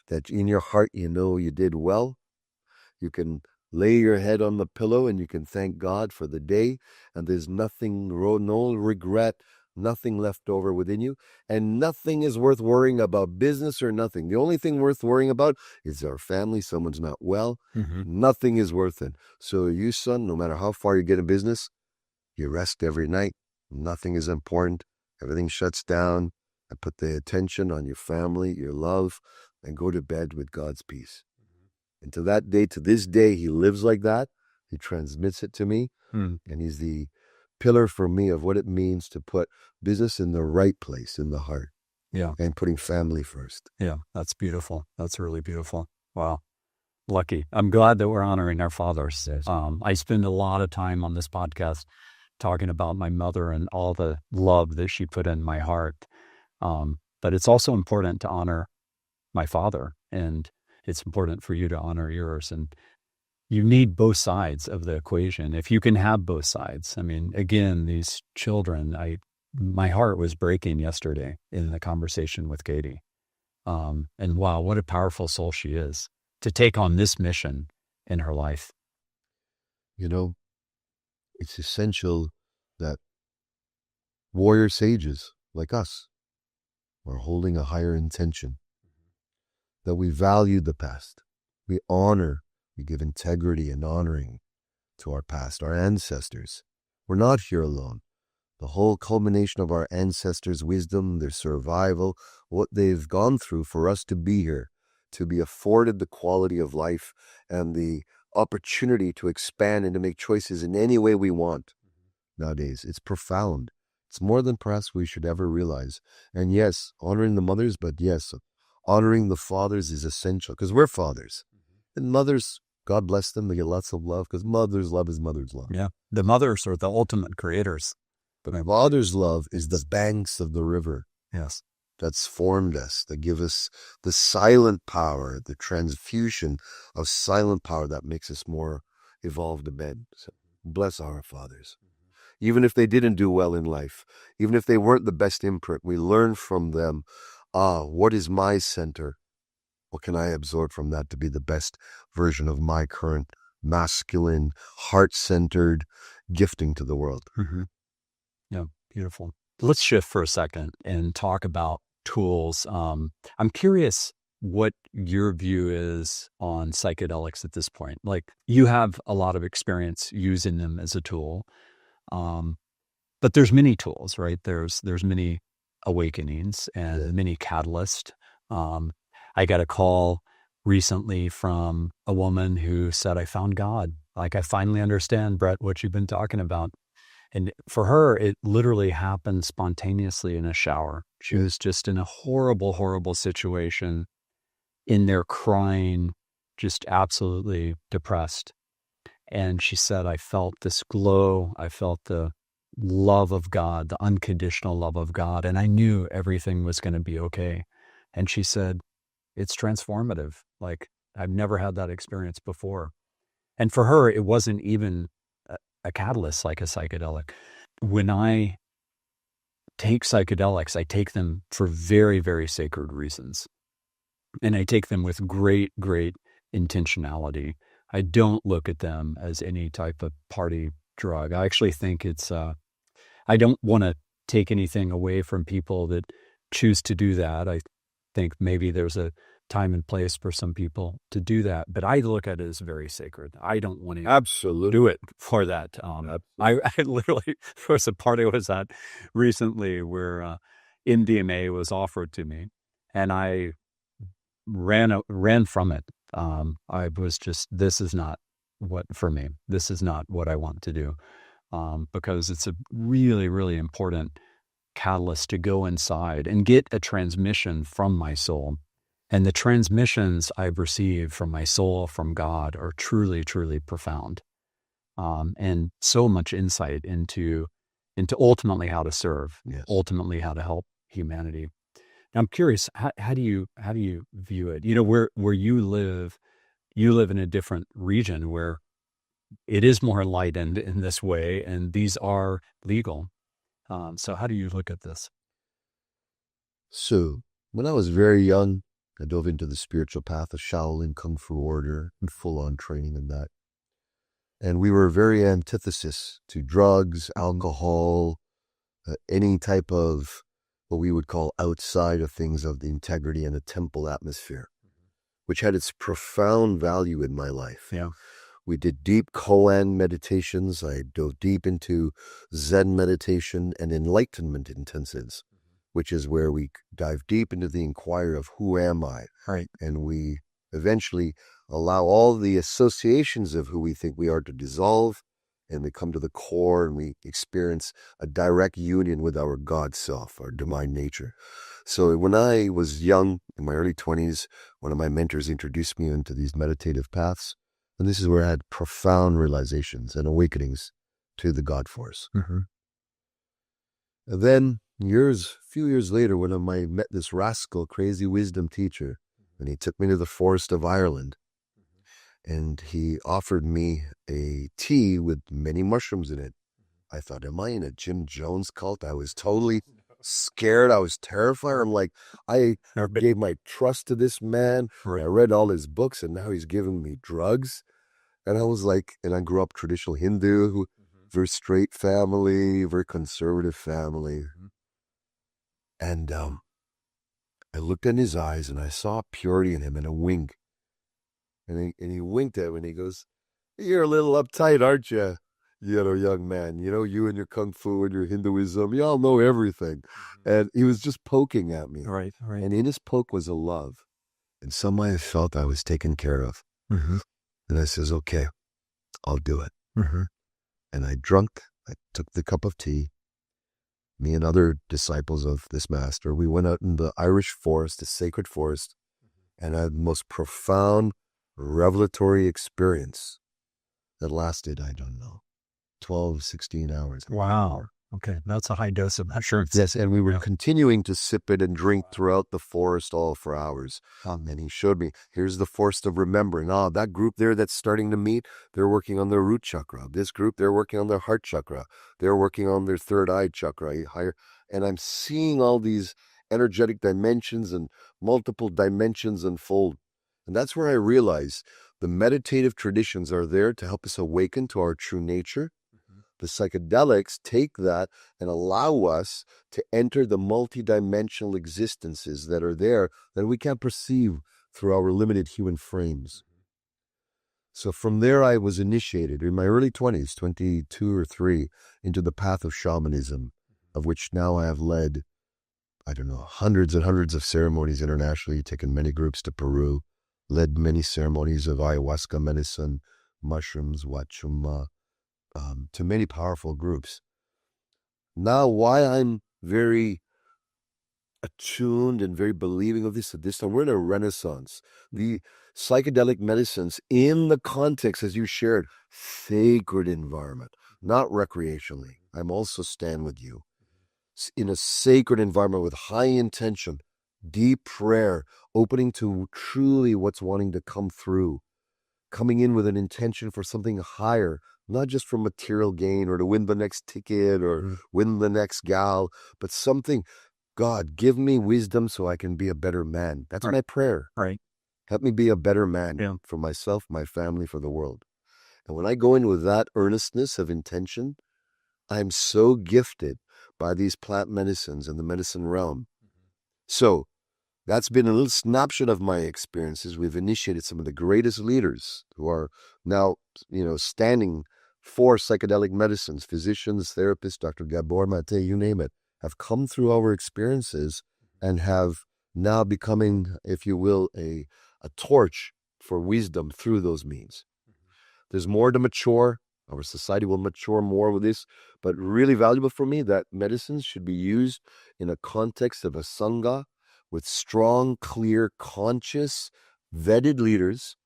That in your heart, you did well. You can lay your head on the pillow and you can thank God for the day. And there's nothing, no regret, nothing left over within you. And nothing is worth worrying about, business or nothing. The only thing worth worrying about is our family. Someone's not well. Nothing is worth it. So you, son, no matter how far you get in business, you rest every night. Nothing is important. Everything shuts down. And put the attention on your family, your love, and go to bed with God's peace. And to this day, he lives like that. He transmits it to me. And he's the pillar for me of what it means to put business in the right place, in the heart. Yeah. And putting family first. Yeah, that's beautiful. That's really beautiful. Wow. Lucky. I'm glad that we're honoring our fathers. I spend a lot of time on this podcast talking about my mother and all the love that she put in my heart. But it's also important to honor my father, and it's important for you to honor yours. And you need both sides of the equation. If you can have both sides. I mean, again, these children, my heart was breaking yesterday in the conversation with Katie. And wow, what a powerful soul she is to take on this mission in her life. It's essential that warrior sages like us are holding a higher intention, that we value the past, we honor, we give integrity and honoring to our past, our ancestors. We're not here alone. The whole culmination of our ancestors' wisdom, their survival, what they've gone through for us to be here, to be afforded the quality of life and the opportunity to expand and to make choices in any way we want. Nowadays, it's profound. It's more than perhaps we should ever realize. And yes, honoring the mothers, but yes, honoring the fathers is essential because we're fathers. And mothers, God bless them, they get lots of love because mother's love is mother's love. Yeah, the mothers are the ultimate creators. But my father's love is the banks of the river. Yes. That's formed us, that give us the silent power, the transfusion of silent power that makes us more evolved in men. So bless our fathers. Even if they didn't do well in life, even if they weren't the best imprint, we learn from them, what is my center? What can I absorb from that to be the best version of my current masculine, heart-centered gifting to the world? Yeah, beautiful. Let's shift for a second and talk about tools. I'm curious what your view is on psychedelics at this point. Like, you have a lot of experience using them as a tool. But there's many tools, right? There's many awakenings and many catalysts. I got a call recently from a woman who said, I found God. Like, I finally understand, Brett, what you've been talking about. And for her, it literally happened spontaneously in a shower. She was just in a horrible, horrible situation, in there crying, just absolutely depressed. And she said, I felt this glow. I felt the love of God, the unconditional love of God. And I knew everything was going to be okay. And she said, it's transformative. Like, I've never had that experience before. And for her, it wasn't even a catalyst like a psychedelic. When I take psychedelics, I take them for very, very sacred reasons. And I take them with great, great intentionality. I don't look at them as any type of party drug. I actually think it's, I don't want to take anything away from people that choose to do that. I think maybe there's a time and place for some people to do that, but I look at it as very sacred. I don't want to Absolutely. do it for that. I literally, there was a party I was at recently where MDMA was offered to me, and I ran from it. I was just, this is not what for me. This is not what I want to do, because it's a really, really important catalyst to go inside and get a transmission from my soul. And the transmissions I've received from my soul, from God, are truly, truly profound, and so much insight into ultimately how to serve, Yes. ultimately how to help humanity. Now, I'm curious, how do you view it? You know, where you live in a different region where it is more enlightened in this way, and these are legal. So how do you look at this? So, when I was very young, I dove into the spiritual path of Shaolin Kung Fu order and full-on training in that. And we were very antithesis to drugs, alcohol, any type of what we would call outside of things of the integrity and the temple atmosphere, which had its profound value in my life. Yeah. We did deep koan meditations. I dove deep into Zen meditation and enlightenment intensives, which is where we dive deep into the inquiry of who am I? Right. And we eventually allow all the associations of who we think we are to dissolve, and we come to the core and we experience a direct union with our God self, our divine nature. So when I was young, in my early 20s, one of my mentors introduced me into these meditative paths. And this is where I had profound realizations and awakenings to the God force. Mm-hmm. And then a few years later, when I met this rascal, crazy wisdom teacher, and he took me to the forest of Ireland, and he offered me a tea with many mushrooms in it. I thought, am I in a Jim Jones cult? I was totally scared. I was terrified. I'm like, I gave my trust to this man. Right. I read all his books, and now he's giving me drugs. And I was like, and I grew up traditional Hindu, very straight family, very conservative family. And I looked in his eyes and I saw purity in him and a wink. And he winked at me and he goes, "You're a little uptight, aren't you? You know, young man, you know, you and your Kung Fu and your Hinduism, you all know everything." And he was just poking at me. Right. And in his poke was a love. And somehow I felt I was taken care of. Mm-hmm. And I says, okay, I'll do it. Mm-hmm. And I took the cup of tea. Me and other disciples of this master, we went out in the Irish forest, the sacred forest, and I had the most profound revelatory experience that lasted, I don't know, 12, 16 hours. Wow. Okay. That's a high dose of mushrooms. Yes, and we were continuing to sip it and drink throughout the forest all for hours. And he showed me, here's the forest of remembering. That group there that's starting to meet, they're working on their root chakra. This group, they're working on their heart chakra. They're working on their third eye chakra. Higher. And I'm seeing all these energetic dimensions and multiple dimensions unfold. And that's where I realized the meditative traditions are there to help us awaken to our true nature. The psychedelics take that and allow us to enter the multidimensional existences that are there that we can't perceive through our limited human frames. So from there, I was initiated in my early 20s, 22 or 3, into the path of shamanism, of which now I have led, I don't know, hundreds and hundreds of ceremonies internationally, taken many groups to Peru, led many ceremonies of ayahuasca medicine, mushrooms, wachuma, to many powerful groups. Now, why I'm very attuned and very believing of this at this time, we're in a renaissance. The psychedelic medicines in the context, as you shared, sacred environment, not recreationally. I'm also stand with you. In a sacred environment with high intention, deep prayer, opening to truly what's wanting to come through, coming in with an intention for something higher, not just for material gain or to win the next ticket or win the next gal, but something, God, give me wisdom so I can be a better man. That's my prayer. Right. Help me be a better man for myself, my family, for the world. And when I go in with that earnestness of intention, I'm so gifted by these plant medicines and the medicine realm. So That's been a little snapshot of my experiences. We've initiated some of the greatest leaders who are now, standing for psychedelic medicines, physicians, therapists, Dr. Gabor Mate, you name it, have come through our experiences and have now becoming, if you will, a torch for wisdom through those means. There's more to mature. Our society will mature more with this, but really valuable for me that medicines should be used in a context of a sangha with strong, clear, conscious, vetted leaders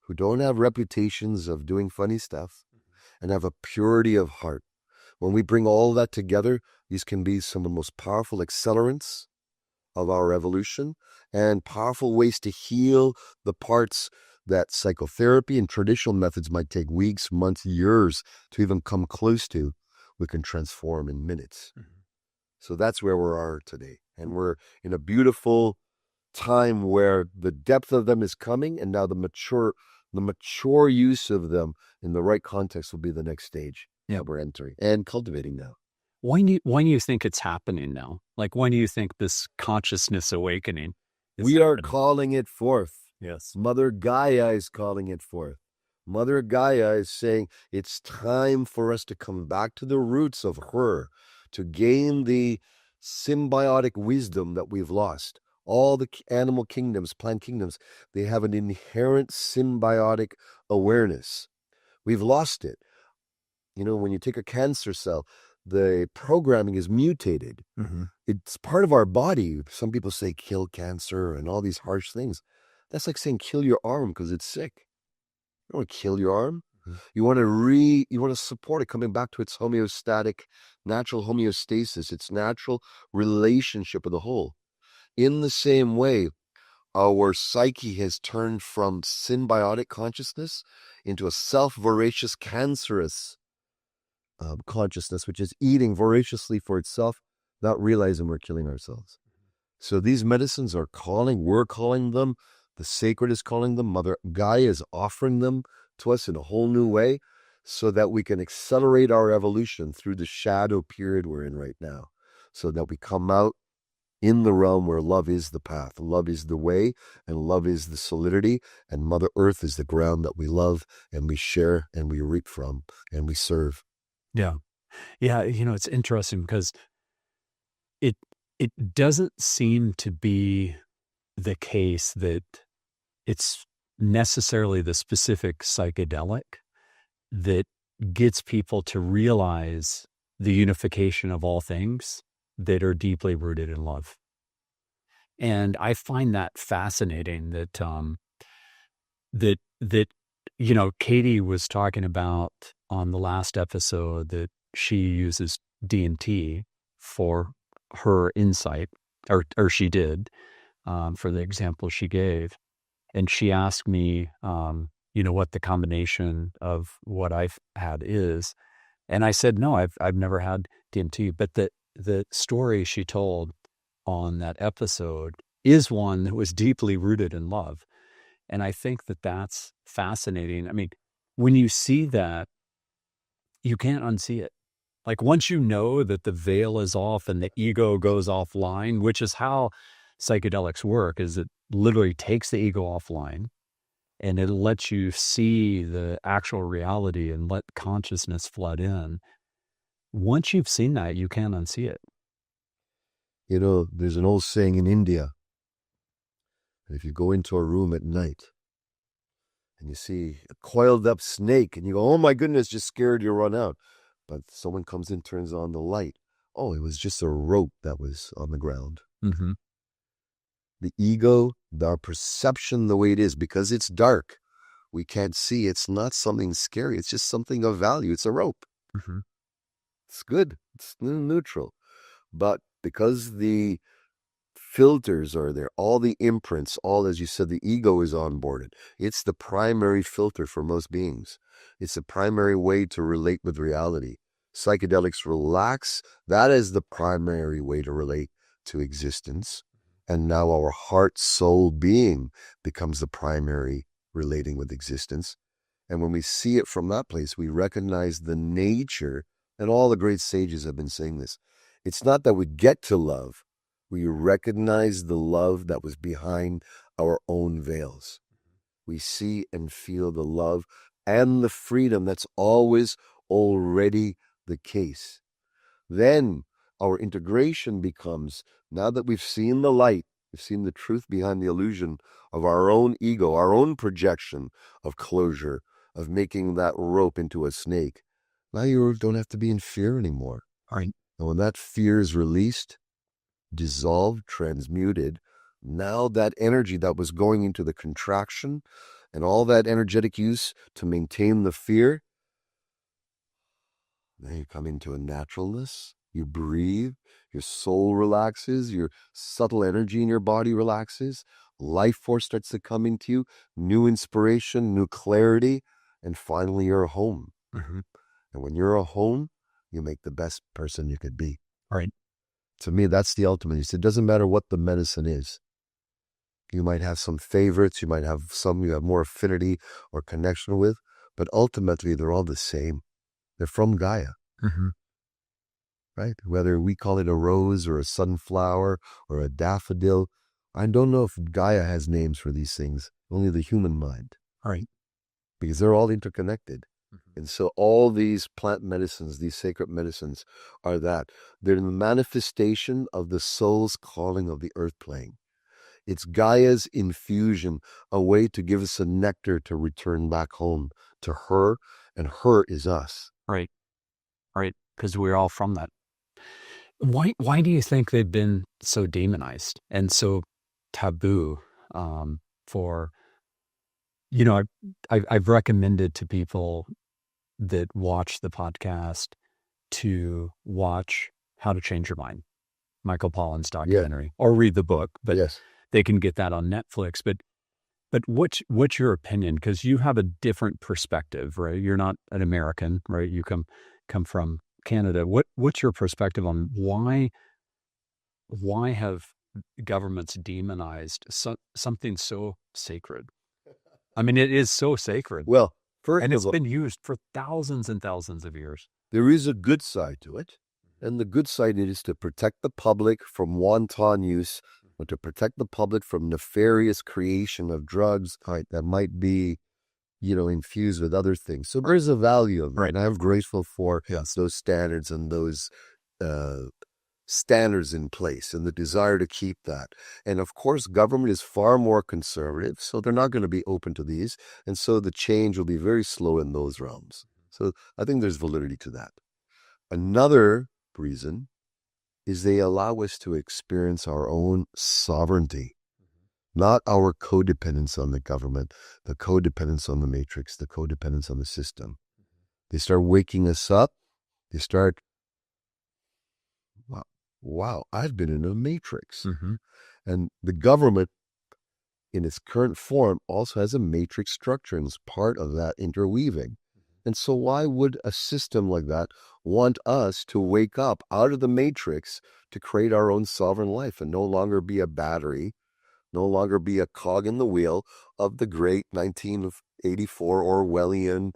who don't have reputations of doing funny stuff and have a purity of heart. When we bring all that together, these can be some of the most powerful accelerants of our evolution and powerful ways to heal the parts that psychotherapy and traditional methods might take weeks, months, years to even come close to. We can transform in minutes. So that's where we are today. And we're in a beautiful time where the depth of them is coming, and now the mature use of them in the right context will be the next stage that we're entering and cultivating now. When do you think it's happening now? Like, when do you think this consciousness awakening is We are happening? calling it forth. Yes. Mother Gaia is calling it forth. Mother Gaia is saying it's time for us to come back to the roots of her, to gain the symbiotic wisdom that we've lost. All the animal kingdoms, plant kingdoms, they have an inherent symbiotic awareness. We've lost it. When you take a cancer cell, the programming is mutated. It's part of our body. Some people say kill cancer and all these harsh things. That's like saying kill your arm because it's sick. You don't want to kill your arm. You want to support it coming back to its homeostatic, natural homeostasis, its natural relationship with the whole. In the same way, our psyche has turned from symbiotic consciousness into a self-voracious, cancerous consciousness, which is eating voraciously for itself, not realizing we're killing ourselves. So these medicines we're calling them, the sacred is calling them, Mother Gaia is offering them to us in a whole new way so that we can accelerate our evolution through the shadow period we're in right now, so that we come out in the realm where love is the path, love is the way, and love is the solidity, and Mother Earth is the ground that we love and we share and we reap from and we serve. Yeah. It's interesting because it doesn't seem to be the case that it's necessarily the specific psychedelic that gets people to realize the unification of all things that are deeply rooted in love. And I find that fascinating that Katie was talking about on the last episode that she uses DMT for her insight, or she did, for the example she gave. And she asked me, what the combination of what I've had is. And I said, no, I've never had DMT. But the story she told on that episode is one that was deeply rooted in love. And I think that that's fascinating. I mean, when you see that, you can't unsee it. Like, once you know that the veil is off and the ego goes offline, which is how psychedelics work, is it literally takes the ego offline and it lets you see the actual reality and let consciousness flood in. Once you've seen that, you can't unsee it. There's an old saying in India, if you go into a room at night and you see a coiled up snake and you go, oh my goodness, just scared, you run out. But someone comes in, turns on the light. Oh, it was just a rope that was on the ground. The ego, our perception, the way it is, because it's dark, we can't see. It's not something scary. It's just something of value. It's a rope. It's good. It's neutral. But because the filters are there, all the imprints, all, as you said, the ego is onboarded. It's the primary filter for most beings. It's the primary way to relate with reality. Psychedelics relax. That is the primary way to relate to existence. And now our heart, soul, being becomes the primary relating with existence. And when we see it from that place, we recognize the nature, and all the great sages have been saying this. It's not that we get to love, We recognize the love that was behind our own veils. We see and feel the love and the freedom that's always already the case. Then our integration becomes, now that we've seen the light, we've seen the truth behind the illusion of our own ego, our own projection of closure, of making that rope into a snake. Now you don't have to be in fear anymore. All right. And when that fear is released, dissolved, transmuted, now that energy that was going into the contraction and all that energetic use to maintain the fear, then you come into a naturalness, you breathe, your soul relaxes, your subtle energy in your body relaxes, life force starts to come into you, new inspiration, new clarity, and finally you're home. Mm-hmm. And when you're a home, you make the best person you could be. All right. To me, that's the ultimate. It doesn't matter what the medicine is. You might have some favorites, you might have some you have more affinity or connection with, but ultimately they're all the same. They're from Gaia. Mm-hmm. Right? Whether we call it a rose or a sunflower or a daffodil, I don't know if Gaia has names for these things, only the human mind. All right. Because they're all interconnected. Mm-hmm. And so all these plant medicines, these sacred medicines are that. They're the manifestation of the soul's calling of the earth plane. It's Gaia's infusion, a way to give us a nectar to return back home to her, and her is us. Right. Right. Because we're all from that. Why do you think they've been so demonized and so taboo for, I've recommended to people that watch the podcast to watch How to Change Your Mind, Michael Pollan's documentary, or read the book, but they can get that on Netflix. But what's your opinion? Because you have a different perspective, right? You're not an American, right? You come from Canada. What's your perspective on why have governments demonized something so sacred? I mean, it is so sacred. Well, and it's been used for thousands and thousands of years. There is a good side to it. And the good side is to protect the public from wanton use, or to protect the public from nefarious creation of drugs that might be, infused with other things. So there is a value of it. Right. And I'm grateful for those standards and those standards in place and the desire to keep that. And of course, government is far more conservative, so they're not going to be open to these. And so the change will be very slow in those realms. So I think there's validity to that. Another reason is they allow us to experience our own sovereignty, not our codependence on the government, the codependence on the matrix, the codependence on the system. They start waking us up. They start, wow, I've been in a matrix. Mm-hmm. And the government, in its current form, also has a matrix structure and is part of that interweaving. And so why would a system like that want us to wake up out of the matrix to create our own sovereign life and no longer be a battery, no longer be a cog in the wheel of the great 1984 Orwellian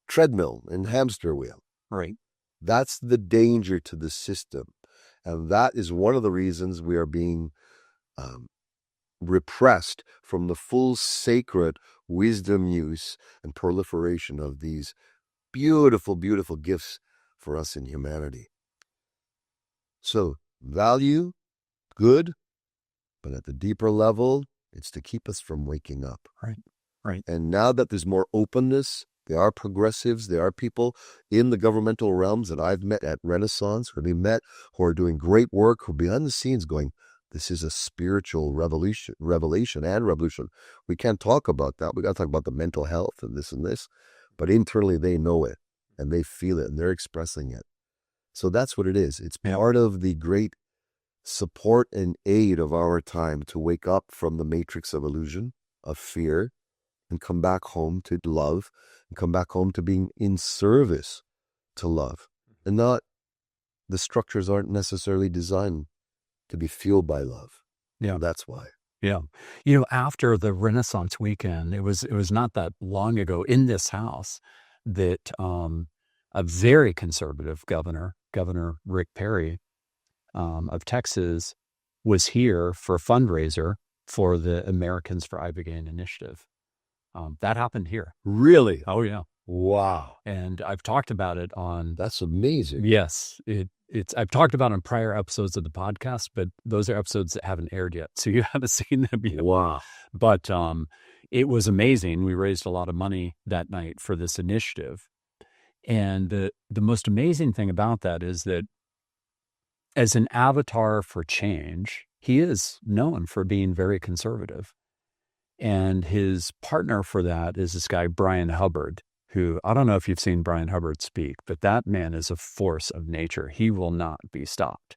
treadmill and hamster wheel? Right. That's the danger to the system. And that is one of the reasons we are being repressed from the full sacred wisdom use and proliferation of these beautiful, beautiful gifts for us in humanity. So value, good, but at the deeper level, it's to keep us from waking up. Right. And now that there's more openness, there are progressives, there are people in the governmental realms that I've met at Renaissance, who are doing great work, who are behind the scenes going, this is a spiritual revelation and revolution. We can't talk about that. We got to talk about the mental health and this. But internally, they know it and they feel it and they're expressing it. So that's what it is. It's part of the great support and aid of our time to wake up from the matrix of illusion, of fear, and come back home to love, and come back home to being in service to love. And not, the structures aren't necessarily designed to be fueled by love. Yeah. That's why. Yeah. After the Renaissance weekend, it was not that long ago in this house that a very conservative Governor Rick Perry, of Texas was here for a fundraiser for the Americans for Ibogaine initiative. That happened here. Really? Oh yeah. Wow. And I've talked about it on. That's amazing. Yes, it's. I've talked about it on prior episodes of the podcast, but those are episodes that haven't aired yet, so you haven't seen them yet. Wow. But it was amazing. We raised a lot of money that night for this initiative, and the most amazing thing about that is that as an avatar for change, he is known for being very conservative. And his partner for that is this guy, Brian Hubbard, who, I don't know if you've seen Brian Hubbard speak, but that man is a force of nature. He will not be stopped.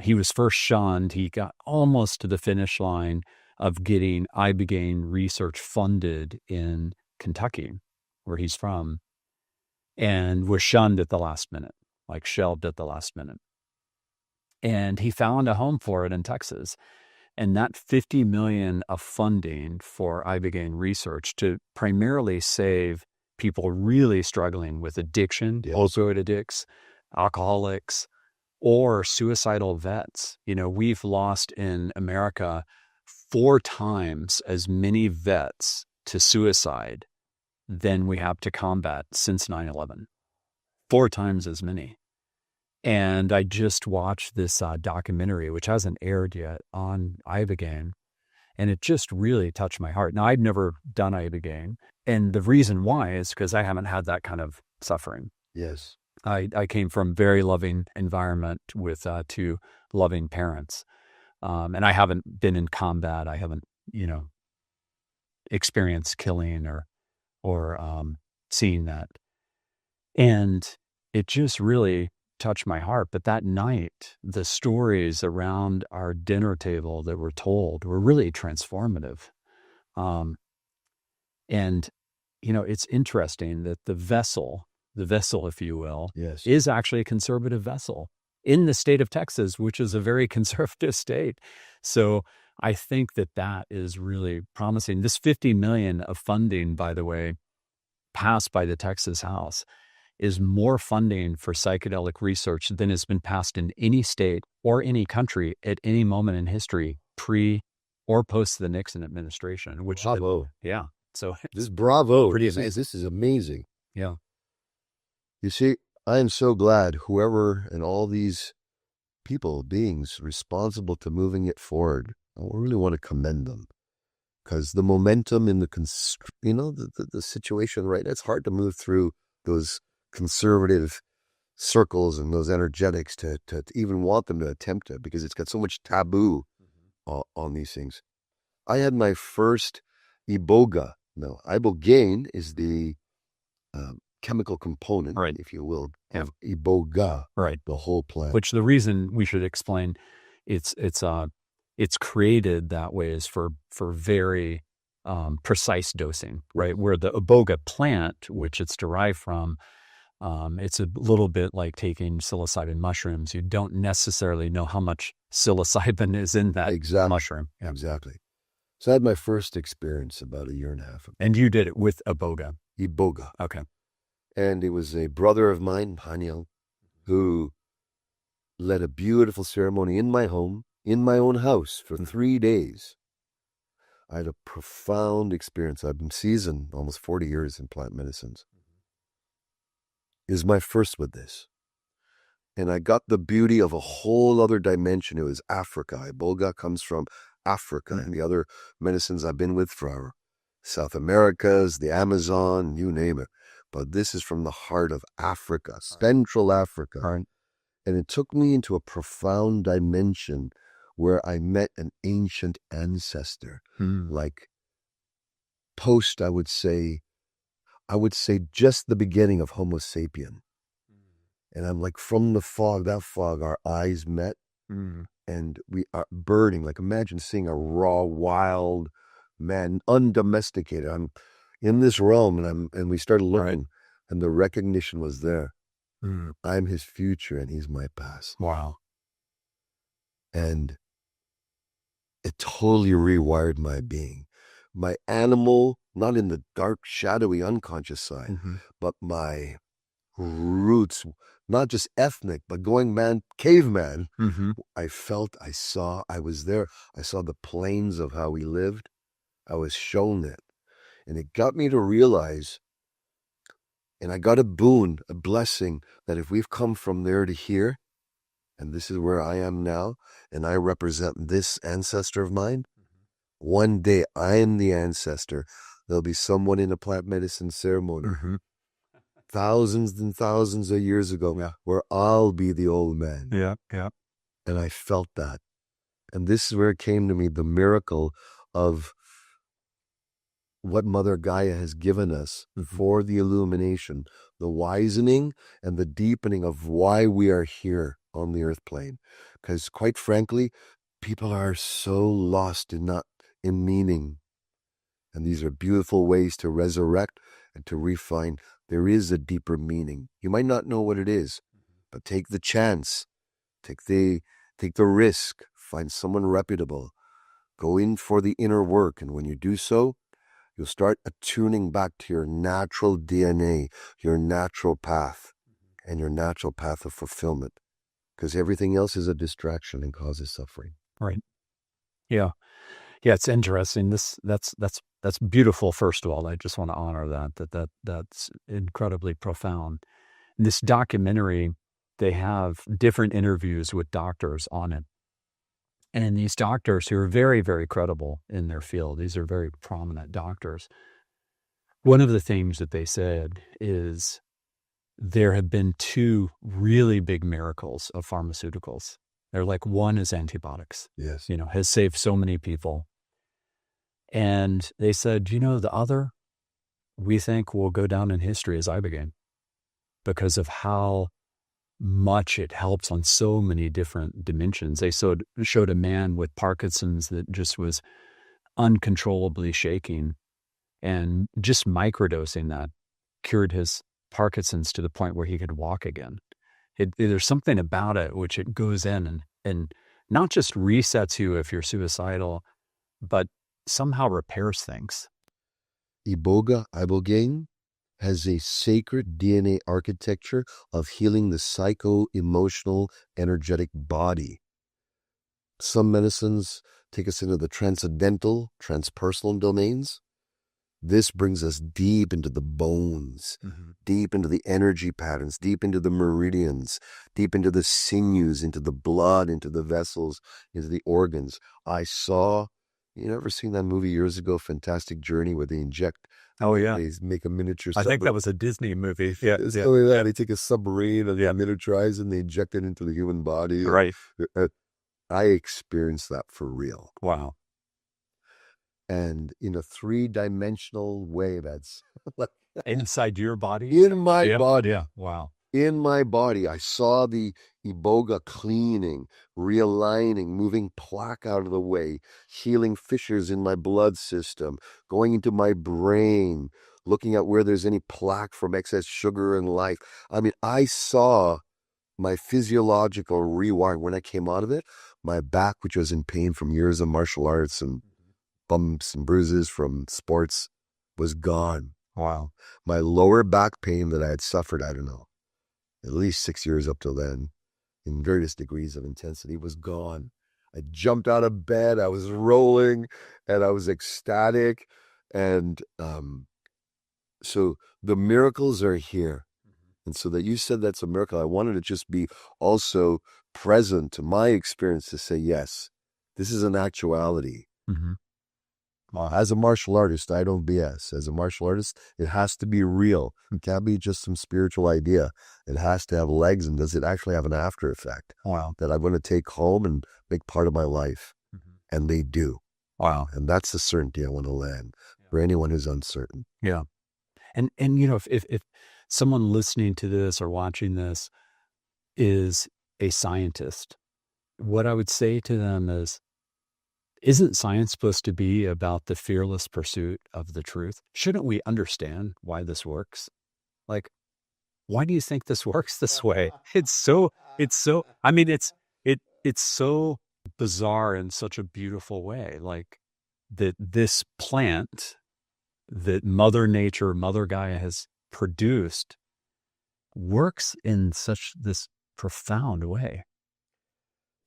He was first shunned. He got almost to the finish line of getting Ibogaine research funded in Kentucky, where he's from, and was shunned at the last minute, like shelved at the last minute. And he found a home for it in Texas. And that $50 million of funding for Ibogaine research to primarily save people really struggling with addiction, opioid addicts, alcoholics, or suicidal vets. You know, we've lost in America 4 times as many vets to suicide than we have to combat since 9/11. 4 times as many. And I just watched this documentary, which hasn't aired yet, on Ibogaine, and it just really touched my heart. Now, I've never done Ibogaine, and the reason why is because I haven't had that kind of suffering. Yes. I came from very loving environment with 2 loving parents, and I haven't been in combat. I haven't, experienced killing or seeing that, and it just really touched my heart. But that night, the stories around our dinner table that were told were really transformative. And, it's interesting that the vessel, if you will, Yes. is actually a conservative vessel in the state of Texas, which is a very conservative state. So I think that is really promising. This $50 million of funding, by the way, passed by the Texas House, is more funding for psychedelic research than has been passed in any state or any country at any moment in history, pre or post the Nixon administration. Which, bravo. Yeah. So This bravo. Pretty This amazing. is amazing. Yeah. You see, I am so glad whoever and all these people, beings responsible to moving it forward, I really want to commend them. Because the momentum in the situation, right? It's hard to move through those conservative circles and those energetics to even want them to attempt it, because it's got so much taboo on these things. I had my first Iboga. No, Ibogaine is the chemical component, Right. if you will, of Iboga, Right. the whole plant. Which the reason we should explain, it's created that way is for very precise dosing, right? Where the Iboga plant, which it's derived from, it's a little bit like taking psilocybin mushrooms. You don't necessarily know how much psilocybin is in that mushroom. Yeah. Exactly. So I had my first experience about 1.5 years ago. And you did it with Iboga. Iboga. Okay. And it was a brother of mine, Hanyang, who led a beautiful ceremony in my home, in my own house, for 3 days. I had a profound experience. I've been seasoned almost 40 years in plant medicines. It was my first with this. And I got the beauty of a whole other dimension. It was Africa. Iboga comes from Africa, and the other medicines I've been with for South Americas, the Amazon, you name it. But this is from the heart of Africa, Central Africa. Right. And it took me into a profound dimension where I met an ancient ancestor, like post, I would say just the beginning of Homo sapien. And I'm like, from that fog, our eyes met, and we are burning. Like, imagine seeing a raw, wild man, undomesticated. I'm in this realm, and we started looking, and the recognition was there. I'm his future, and he's my past. Wow. And it totally rewired my being. My animal, not in the dark, shadowy, unconscious side, but my roots, not just ethnic, but going caveman. Mm-hmm. I felt, I was there. I saw the plains of how we lived. I was shown it. And it got me to realize, and I got a boon, a blessing, that if we've come from there to here, and this is where I am now, and I represent this ancestor of mine, one day I am the ancestor. There'll be someone in a plant medicine ceremony, thousands and thousands of years ago, where I'll be the old man. Yeah, yeah. And I felt that. And this is where it came to me, the miracle of what Mother Gaia has given us for the illumination, the wisening and the deepening of why we are here on the earth plane. Because quite frankly, people are so lost in meaning. And these are beautiful ways to resurrect and to refine. There is a deeper meaning. You might not know what it is, but take the chance, take the risk, find someone reputable, go in for the inner work. And when you do so, you'll start attuning back to your natural DNA, your natural path, and your natural path of fulfillment. Because everything else is a distraction and causes suffering. Right. Yeah. Yeah, it's interesting. That's beautiful. First of all, I just want to honor that's incredibly profound. In this documentary, they have different interviews with doctors on it. And these doctors who are very, very credible in their field, these are very prominent doctors. One of the things that they said is there have been two really big miracles of pharmaceuticals. They're like, one is antibiotics. Yes. Has saved so many people. And they said, the other, we think will go down in history as Ibogaine because of how much it helps on so many different dimensions. They showed a man with Parkinson's that just was uncontrollably shaking, and just microdosing that cured his Parkinson's to the point where he could walk again. There's something about it which it goes in and not just resets you if you're suicidal, but somehow repairs things. Iboga Ibogaine has a sacred DNA architecture of healing the psycho-emotional, energetic body. Some medicines take us into the transcendental, transpersonal domains. This brings us deep into the bones, deep into the energy patterns, deep into the meridians, deep into the sinews, into the blood, into the vessels, into the organs. You ever seen that movie years ago, Fantastic Journey, where they inject? Oh, yeah. They make a miniature I think that was a Disney movie. Yeah. It's only that. They take a submarine and they miniaturize and they inject it into the human body. Right. I experienced that for real. Wow. And in a 3-dimensional way, that's inside your body? In my body. Yeah. Wow. In my body, I saw the Iboga cleaning, realigning, moving plaque out of the way, healing fissures in my blood system, going into my brain, looking at where there's any plaque from excess sugar in life. I mean, I saw my physiological rewiring when I came out of it. My back, which was in pain from years of martial arts and bumps and bruises from sports, was gone. Wow. My lower back pain that I had suffered, I don't know, at least 6 years up till then, in various degrees of intensity, was gone. I jumped out of bed, I was rolling, and I was ecstatic. And so the miracles are here. And so that you said that's a miracle, I wanted to just be also present to my experience to say, yes, this is an actuality. As a martial artist, I don't BS. As a martial artist, it has to be real. It can't be just some spiritual idea. It has to have legs, and does it actually have an after effect? Wow. That I'm going to take home and make part of my life. And they do. Wow. And that's the certainty I want to land for anyone who's uncertain. Yeah. And if someone listening to this or watching this is a scientist, what I would say to them is, isn't science supposed to be about the fearless pursuit of the truth? Shouldn't we understand why this works? Like, why do you think this works this way? It's so, I mean, it's so bizarre in such a beautiful way. Like that this plant that Mother Nature, Mother Gaia has produced works in such this profound way.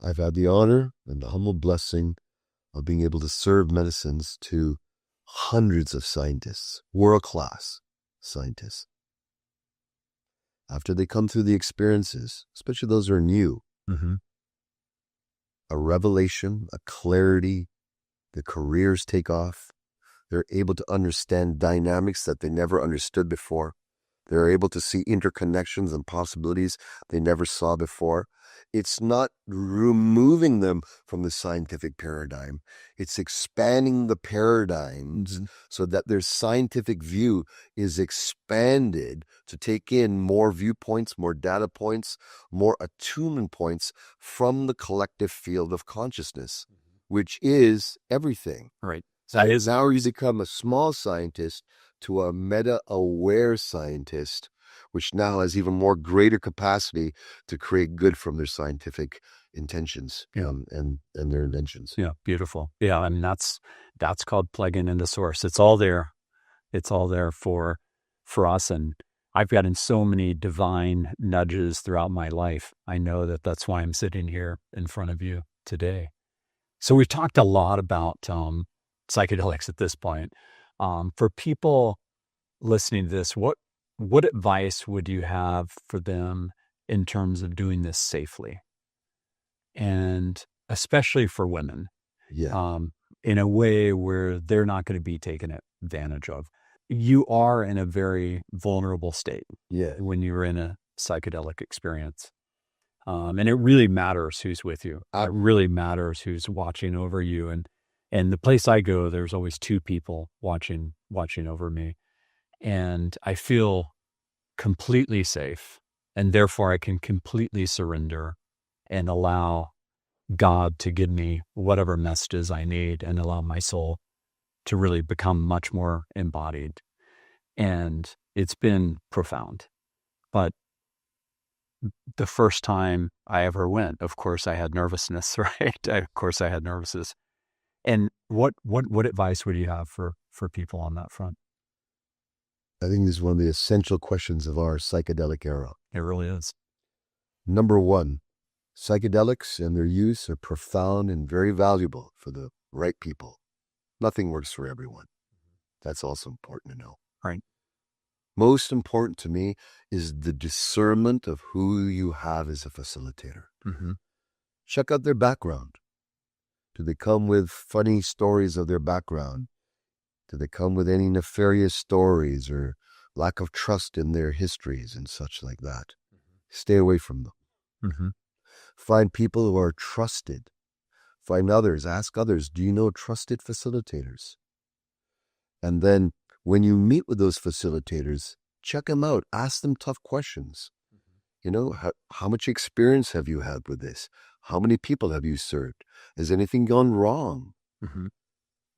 I've had the honor and the humble blessing of being able to serve medicines to hundreds of scientists, world-class scientists. After they come through the experiences, especially those who are new, a revelation, a clarity, the careers take off. They're able to understand dynamics that they never understood before. They're able to see interconnections and possibilities they never saw before. It's not removing them from the scientific paradigm. It's expanding the paradigms so that their scientific view is expanded to take in more viewpoints, more data points, more attunement points from the collective field of consciousness, which is everything. Right. So now you become a small scientist to a meta-aware scientist, which now has even more greater capacity to create good from their scientific intentions and their inventions. Yeah, beautiful. Yeah, I mean, that's called plugging into source. It's all there. It's all there for us. And I've gotten so many divine nudges throughout my life. I know that that's why I'm sitting here in front of you today. So we've talked a lot about psychedelics at this point. For people listening to this, what advice would you have for them in terms of doing this safely? And especially for women, in a way where they're not going to be taken advantage of. You are in a very vulnerable state when you're in a psychedelic experience. And it really matters who's with you. It really matters who's watching over you. And the place I go, there's always two people watching over me. And I feel completely safe. And therefore I can completely surrender and allow God to give me whatever messages I need and allow my soul to really become much more embodied. And it's been profound. But the first time I ever went, of course, I had nervousness, right? Of course, I had nervousness. And what advice would you have for people on that front? I think this is one of the essential questions of our psychedelic era. It really is. Number one, psychedelics and their use are profound and very valuable for the right people. Nothing works for everyone. That's also important to know. Right. Most important to me is the discernment of who you have as a facilitator. Check out their background. Do they come with funny stories of their background? Do they come with any nefarious stories or lack of trust in their histories and such like that? Stay away from them. Find people who are trusted. Find others. Ask others, do you know trusted facilitators? And then when you meet with those facilitators, check them out. Ask them tough questions. You know, how much experience have you had with this? How many people have you served? Has anything gone wrong?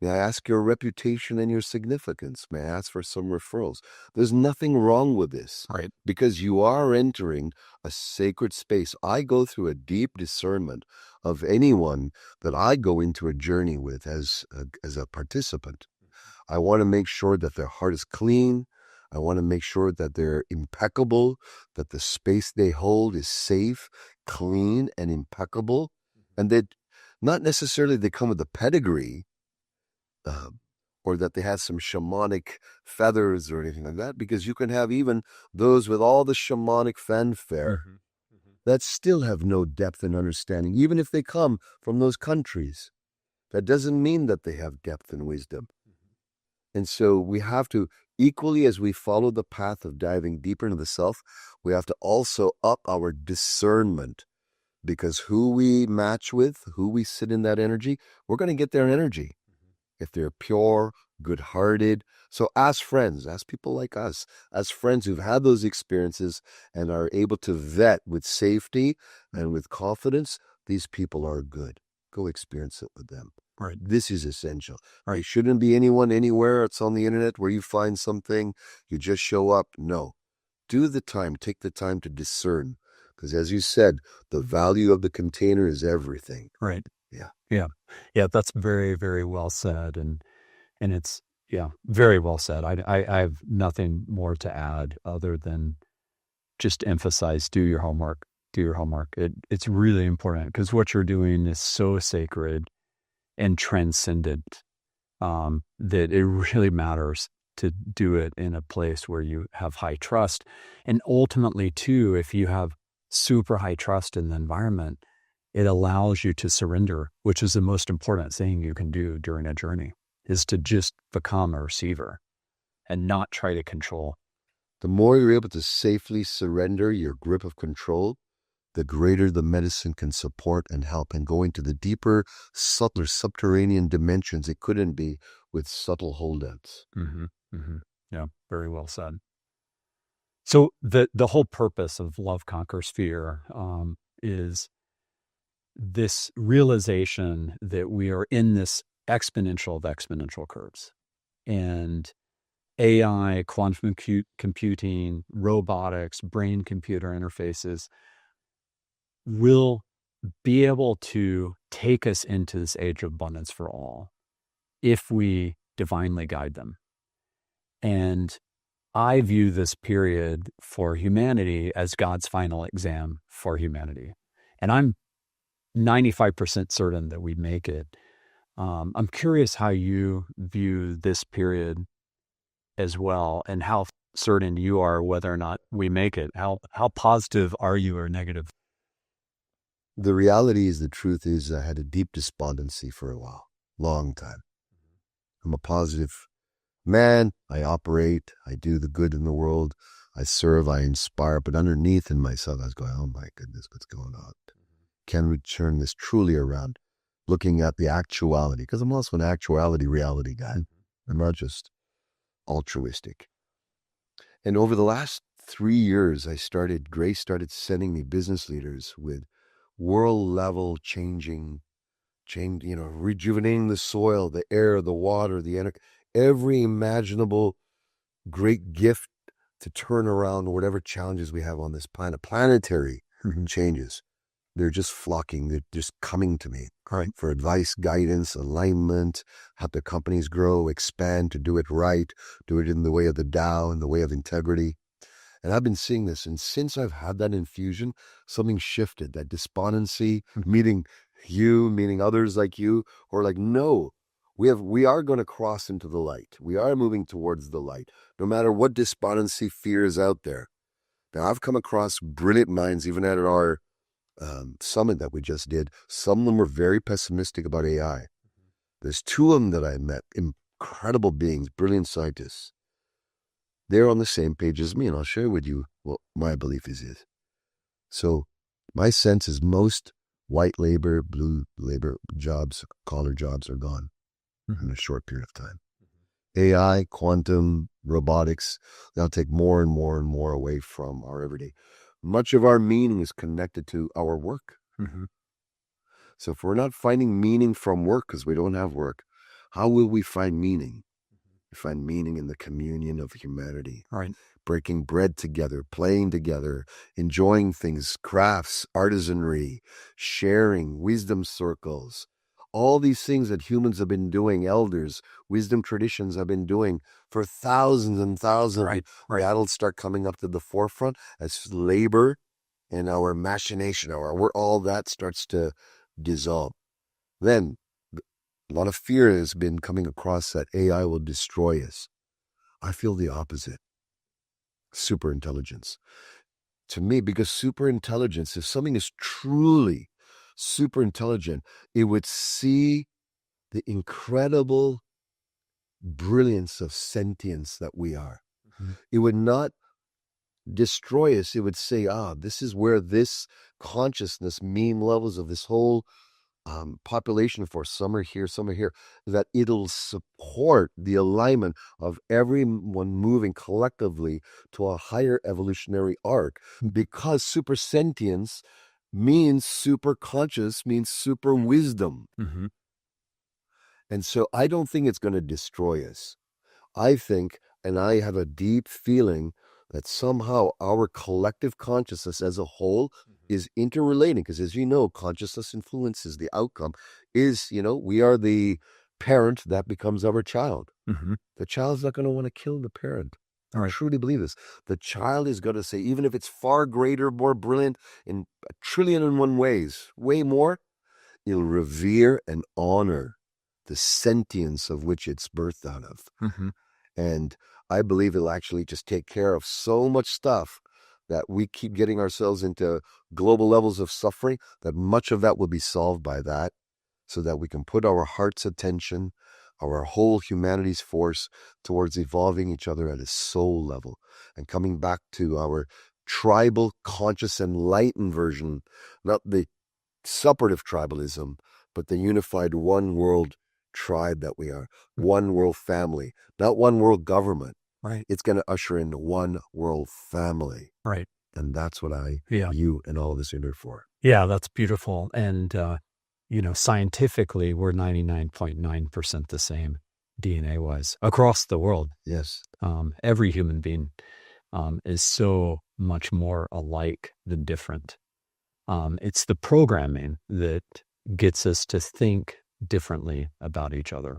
May I ask your reputation and your significance? May I ask for some referrals? There's nothing wrong with this. Right. Because you are entering a sacred space. I go through a deep discernment of anyone that I go into a journey with as a participant. I want to make sure that their heart is clean. I want to make sure that they're impeccable, that the space they hold is safe, clean, and impeccable. And that not necessarily they come with a pedigree, or that they have some shamanic feathers or anything like that, because you can have even those with all the shamanic fanfare that still have no depth and understanding, even if they come from those countries. That doesn't mean that they have depth and wisdom. And so we have to, equally as we follow the path of diving deeper into the self, we have to also up our discernment, because who we match with, who we sit in that energy, we're going to get their energy. If they're pure, good-hearted. So ask friends, ask people like us, as friends who've had those experiences and are able to vet with safety and with confidence, these people are good. Go experience it with them. Right. This is essential. Right. It shouldn't be anyone anywhere. It's on the internet where you find something, you just show up. No. Do the time. Take the time to discern. Because as you said, the value of the container is everything. Right. Yeah. That's very, very well said. And it's, very well said. I have nothing more to add other than just emphasize, do your homework. Do your homework. It's really important because what you're doing is so sacred and transcendent that it really matters to do it in a place where you have high trust. And ultimately, too, if you have super high trust in the environment, it allows you to surrender, which is the most important thing you can do during a journey, is to just become a receiver and not try to control. The more you're able to safely surrender your grip of control, the greater the medicine can support and help and go into the deeper, subtler, subterranean dimensions it couldn't be with subtle holdouts. Mm-hmm, mm-hmm. Yeah, very well said. So the whole purpose of Love Conquers Fear is this realization that we are in this exponential of exponential curves. And AI, quantum computing, robotics, brain-computer interfaces will be able to take us into this age of abundance for all if we divinely guide them. And I view this period for humanity as God's final exam for humanity. And I'm 95% certain that we make it. I'm curious how you view this period as well, and how certain you are whether or not we make it. How positive are you or negative? The reality is, the truth is, I had a deep despondency for a while, long time. I'm a positive man. I operate. I do the good in the world. I serve. I inspire. But underneath in myself, I was going, oh my goodness, what's going on? Can we turn this truly around? Looking at the actuality, because I'm also an actuality reality guy. I'm not just altruistic. And over the last 3 years, Grace started sending me business leaders with world level rejuvenating the soil, the air, the water, the energy, every imaginable great gift to turn around whatever challenges we have on this planet, planetary changes. They're just flocking. They're just coming to me for advice, guidance, alignment, help their companies grow, expand, to do it right, do it in the way of the Tao, in the way of integrity. And I've been seeing this. And since I've had that infusion, something shifted. That despondency, meeting you, meeting others like you, who are like, no, we are going to cross into the light. We are moving towards the light, no matter what despondency, fear is out there. Now, I've come across brilliant minds, even at our summit that we just did. Some of them were very pessimistic about AI. There's 2 of them that I met, incredible beings, brilliant scientists. They're on the same page as me, and I'll share with you what my belief is. So my sense is most white labor, blue labor jobs, collar jobs are gone in a short period of time. AI, quantum, robotics, they'll take more and more and more away from our everyday. Much of our meaning is connected to our work. So if we're not finding meaning from work because we don't have work, how will we find meaning? We find meaning in the communion of humanity. Breaking bread together, playing together, enjoying things, crafts, artisanry, sharing, wisdom circles. All these things that humans have been doing, elders, wisdom traditions have been doing for thousands and thousands. That'll start coming up to the forefront as labor and our machination, all that starts to dissolve. Then a lot of fear has been coming across that AI will destroy us. I feel the opposite. Superintelligence. To me, because superintelligence, if something is truly super intelligent, it would see the incredible brilliance of sentience that we are. It would not destroy us. It would say, this is where this consciousness, mean levels of this whole population, for some are here, that it'll support the alignment of everyone moving collectively to a higher evolutionary arc, because super sentience means super conscious, means super wisdom. And so I don't think it's going to destroy us. I think, and I have a deep feeling, that somehow our collective consciousness as a whole is interrelating, because as you know, consciousness influences the outcome. We are the parent that becomes our child. The child's not going to want to kill the parent. I truly believe this. The child is going to say, even if it's far greater, more brilliant in 1,000,000,001 ways, way more, it'll revere and honor the sentience of which it's birthed out of. And I believe it'll actually just take care of so much stuff that we keep getting ourselves into global levels of suffering, that much of that will be solved by that, so that we can put our heart's attention, our whole humanity's force towards evolving each other at a soul level and coming back to our tribal, conscious, enlightened version, not the separative tribalism, but the unified one world tribe that we are, one world family, not one world government. Right. It's going to usher in one world family. Right. And that's what you and all of this are here for. Yeah, that's beautiful. And, scientifically, we're 99.9% the same DNA-wise across the world. Yes. Every human being is so much more alike than different. It's the programming that gets us to think differently about each other.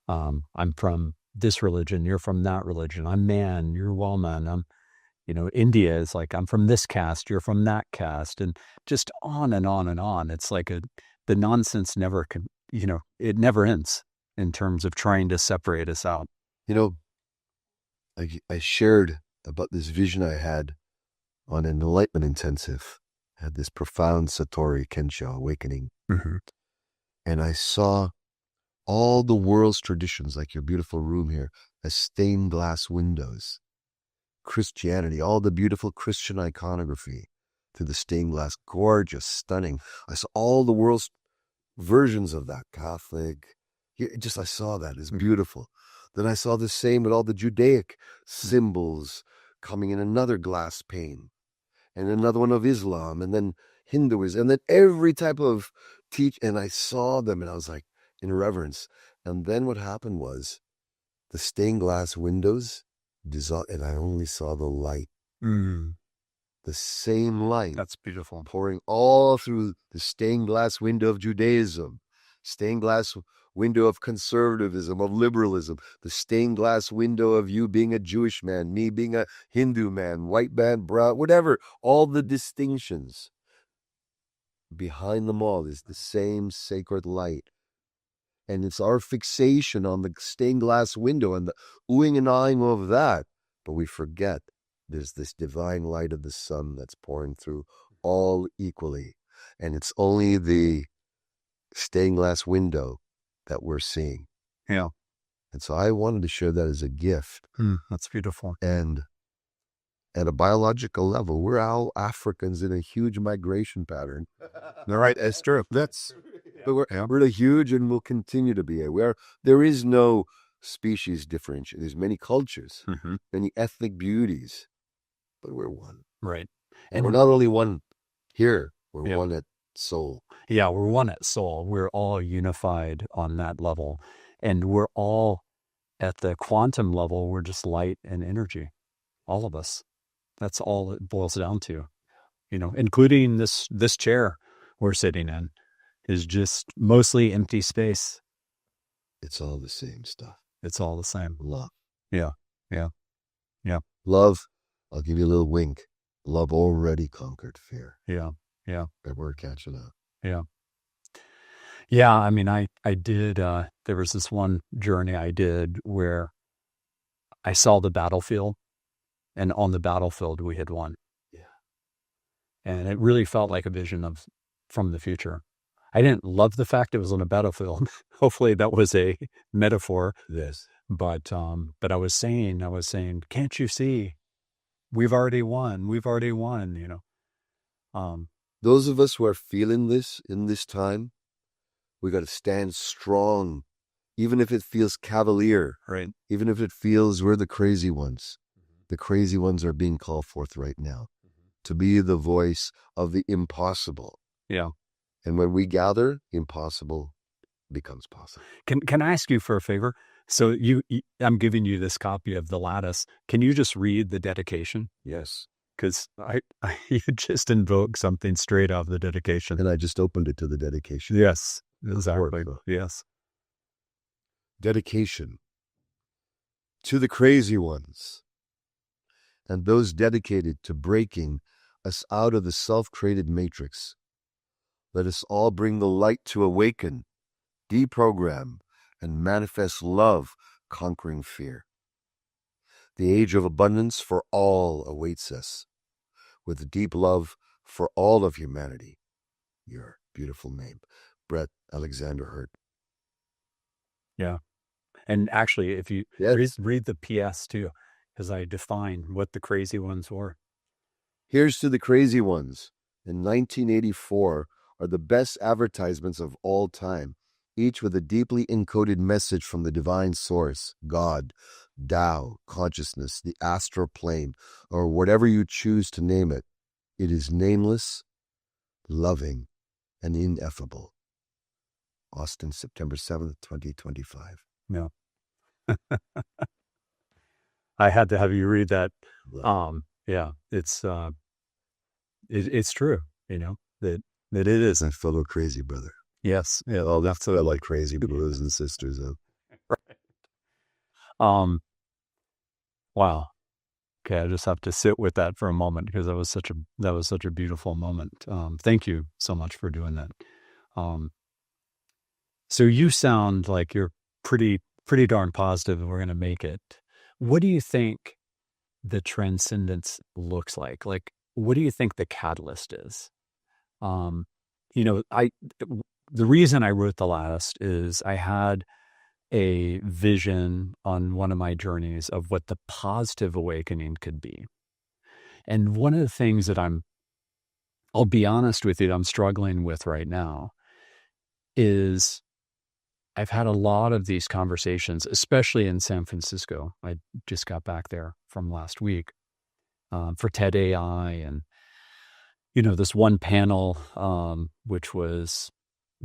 I'm from this religion, you're from that religion. I'm man, you're woman. India is like, I'm from this caste, you're from that caste, and just on and on and on. It's like the nonsense never can, it never ends in terms of trying to separate us out. I shared about this vision I had on an enlightenment intensive. I had this profound Satori Kensho awakening. And I saw all the world's traditions, like your beautiful room here, as stained glass windows. Christianity, all the beautiful Christian iconography through the stained glass, gorgeous, stunning. I saw all the world's versions of that, Catholic. I saw that. It's beautiful. Then I saw the same with all the Judaic symbols coming in another glass pane, and another one of Islam, and then Hinduism, and then every type of and I saw them, and I was like, in reverence. And then what happened was the stained glass windows dissolved, and I only saw the light. The same light. That's beautiful. Pouring all through the stained glass window of Judaism, stained glass window of conservatism, of liberalism, the stained glass window of you being a Jewish man, me being a Hindu man, white man, brown, whatever, all the distinctions. Behind them all is the same sacred light. And it's our fixation on the stained glass window and the oohing and eyeing of that. But we forget there's this divine light of the sun that's pouring through all equally. And it's only the stained glass window that we're seeing. Yeah. And so I wanted to share that as a gift. That's beautiful. And at a biological level, we're all Africans in a huge migration pattern. All right, it's true. But we're really huge, and will continue to be. There is no species differentiation. There's many cultures, many ethnic beauties, but we're one. Right. And we're not only one here, we're one at soul. Yeah, we're one at soul. We're all unified on that level. And we're all at the quantum level. We're just light and energy, all of us. That's all it boils down to, including this chair we're sitting in is just mostly empty space. It's all the same stuff. It's all the same. Love. Yeah. Love, I'll give you a little wink. Love already conquered fear. Yeah. And we're catching up. Yeah. I mean, I did, there was this one journey I did where I saw the battlefield, and on the battlefield we had won. Yeah. And it really felt like a vision from the future. I didn't love the fact it was on a battlefield. Hopefully that was a metaphor. Yes. But I was saying, can't you see? We've already won. Those of us who are feeling this in this time, we got to stand strong, even if it feels cavalier, right? Even if it feels we're the crazy ones. The crazy ones are being called forth right now to be the voice of the impossible. Yeah. And when we gather, impossible becomes possible. Can I ask you for a favor? So I'm giving you this copy of The Lattice. Can you just read the dedication? Yes. Because you just invoked something straight out of the dedication. And I just opened it to the dedication. Yes, exactly. Yes. Dedication to the crazy ones. and those dedicated to breaking us out of the self-created matrix. Let us all bring the light to awaken, deprogram, and manifest love, conquering fear. The age of abundance for all awaits us, with deep love for all of humanity. Your beautiful name, Brett Alexander Hurt. Yeah. And actually, if you read the PS too, because I define what the crazy ones were. Here's to the crazy ones. In 1984 are the best advertisements of all time, each with a deeply encoded message from the divine source, God, Tao, consciousness, the astral plane, or whatever you choose to name it. It is nameless, loving, and ineffable. Austin, September 7th, 2025. Yeah. I had to have you read that. Yeah, it's true, that it is. My fellow crazy brother. Yes. Yeah. Oh, that's what I like, crazy brothers and sisters. Right. Wow. Okay, I just have to sit with that for a moment because that was such a beautiful moment. Thank you so much for doing that. So you sound like you're pretty darn positive that we're going to make it. What do you think the transcendence looks like? Like, what do you think the catalyst is? The reason I wrote the last is I had a vision on one of my journeys of what the positive awakening could be. And one of the things that I'll be honest with you, I'm struggling with right now is I've had a lot of these conversations, especially in San Francisco. I just got back there from last week for TED AI, and this one panel, which was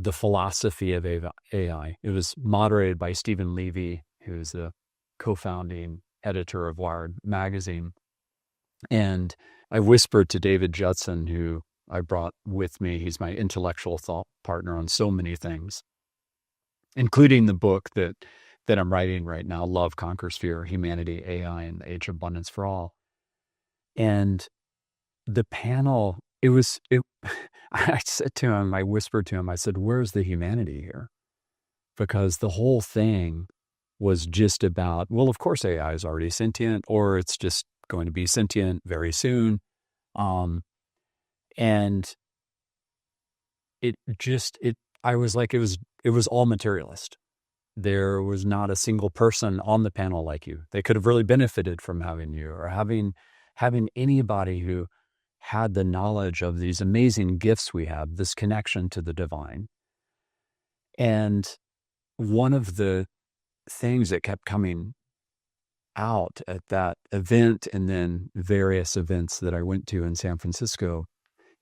the philosophy of AI. It was moderated by Stephen Levy, who's the co-founding editor of Wired magazine. And I whispered to David Judson, who I brought with me. He's my intellectual thought partner on so many things, including the book that I'm writing right now, Love Conquers Fear, Humanity, AI, and the Age of Abundance for All. And the panel, I said to him, I whispered to him, I said, where's the humanity here? Because the whole thing was just about, well, of course AI is already sentient, or it's just going to be sentient very soon. And I was like, it was all materialist. There was not a single person on the panel like you. They could have really benefited from having you, or having anybody who had the knowledge of these amazing gifts we have, this connection to the divine. And one of the things that kept coming out at that event, and then various events that I went to in San Francisco,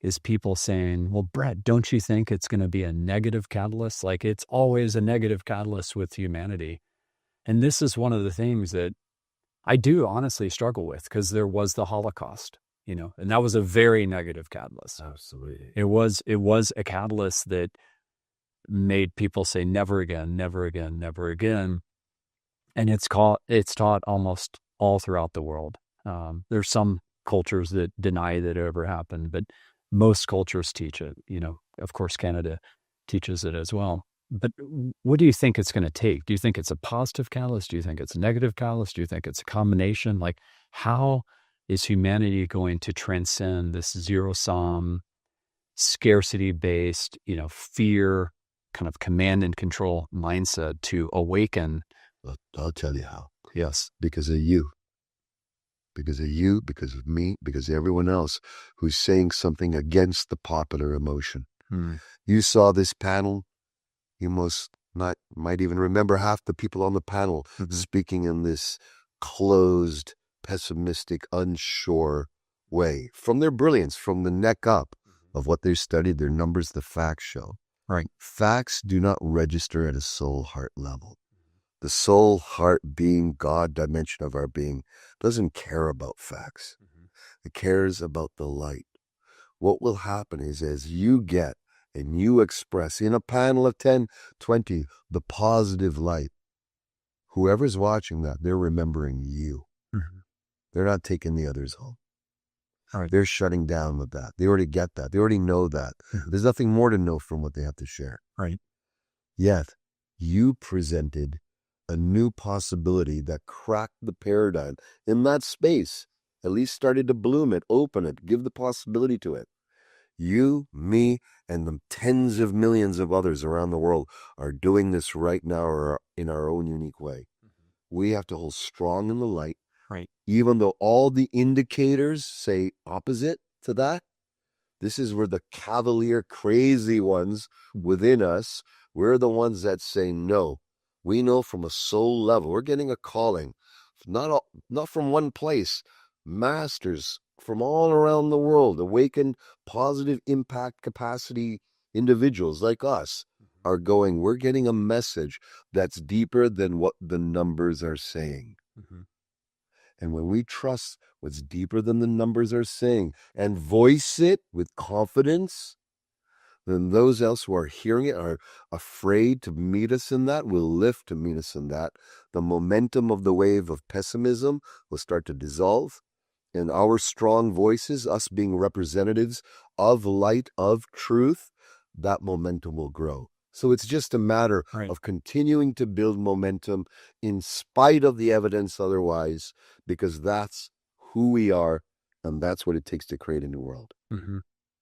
is people saying, well, Brett, don't you think it's going to be a negative catalyst? Like, it's always a negative catalyst with humanity. And this is one of the things that I do honestly struggle with, because there was the Holocaust, and that was a very negative catalyst. Absolutely. It was a catalyst that made people say, never again, never again, never again. And it's taught almost all throughout the world. There's some cultures that deny that it ever happened, but most cultures teach it. Of course, Canada teaches it as well. But what do you think it's going to take? Do you think it's a positive catalyst? Do you think it's a negative catalyst? Do you think it's a combination? Like, how is humanity going to transcend this zero-sum, scarcity-based, fear, kind of command and control mindset to awaken? I'll tell you how. Yes. Because of you. Because of you, because of me, because of everyone else who's saying something against the popular emotion. You saw this panel. You might even remember half the people on the panel speaking in this closed, pessimistic, unsure way, from their brilliance, from the neck up of what they've studied, their numbers, the facts show. Right. Facts do not register at a soul heart level. The soul heart being, God dimension of our being, doesn't care about facts. It cares about the light. What will happen is, as you get and you express in a panel of 10, 20, the positive light, whoever's watching that, they're remembering you. They're not taking the others home. Right. They're shutting down with that. They already get that. They already know that. There's nothing more to know from what they have to share. Right. Yet, you presented a new possibility that cracked the paradigm in that space, at least started to bloom it, open it, give the possibility to it. You, me, and the tens of millions of others around the world are doing this right now or in our own unique way. We have to hold strong in the light. Right. Even though all the indicators say opposite to that, this is where the cavalier, crazy ones within us, we're the ones that say no. We know from a soul level, we're getting a calling, not from one place, masters from all around the world, awakened, positive impact capacity individuals like us are going, we're getting a message that's deeper than what the numbers are saying. And when we trust what's deeper than the numbers are saying and voice it with confidence, then those else who are hearing it are afraid to meet us in that, will lift to meet us in that. The momentum of the wave of pessimism will start to dissolve. And our strong voices, us being representatives of light, of truth, that momentum will grow. So it's just a matter of continuing to build momentum in spite of the evidence otherwise, because that's who we are, and that's what it takes to create a new world.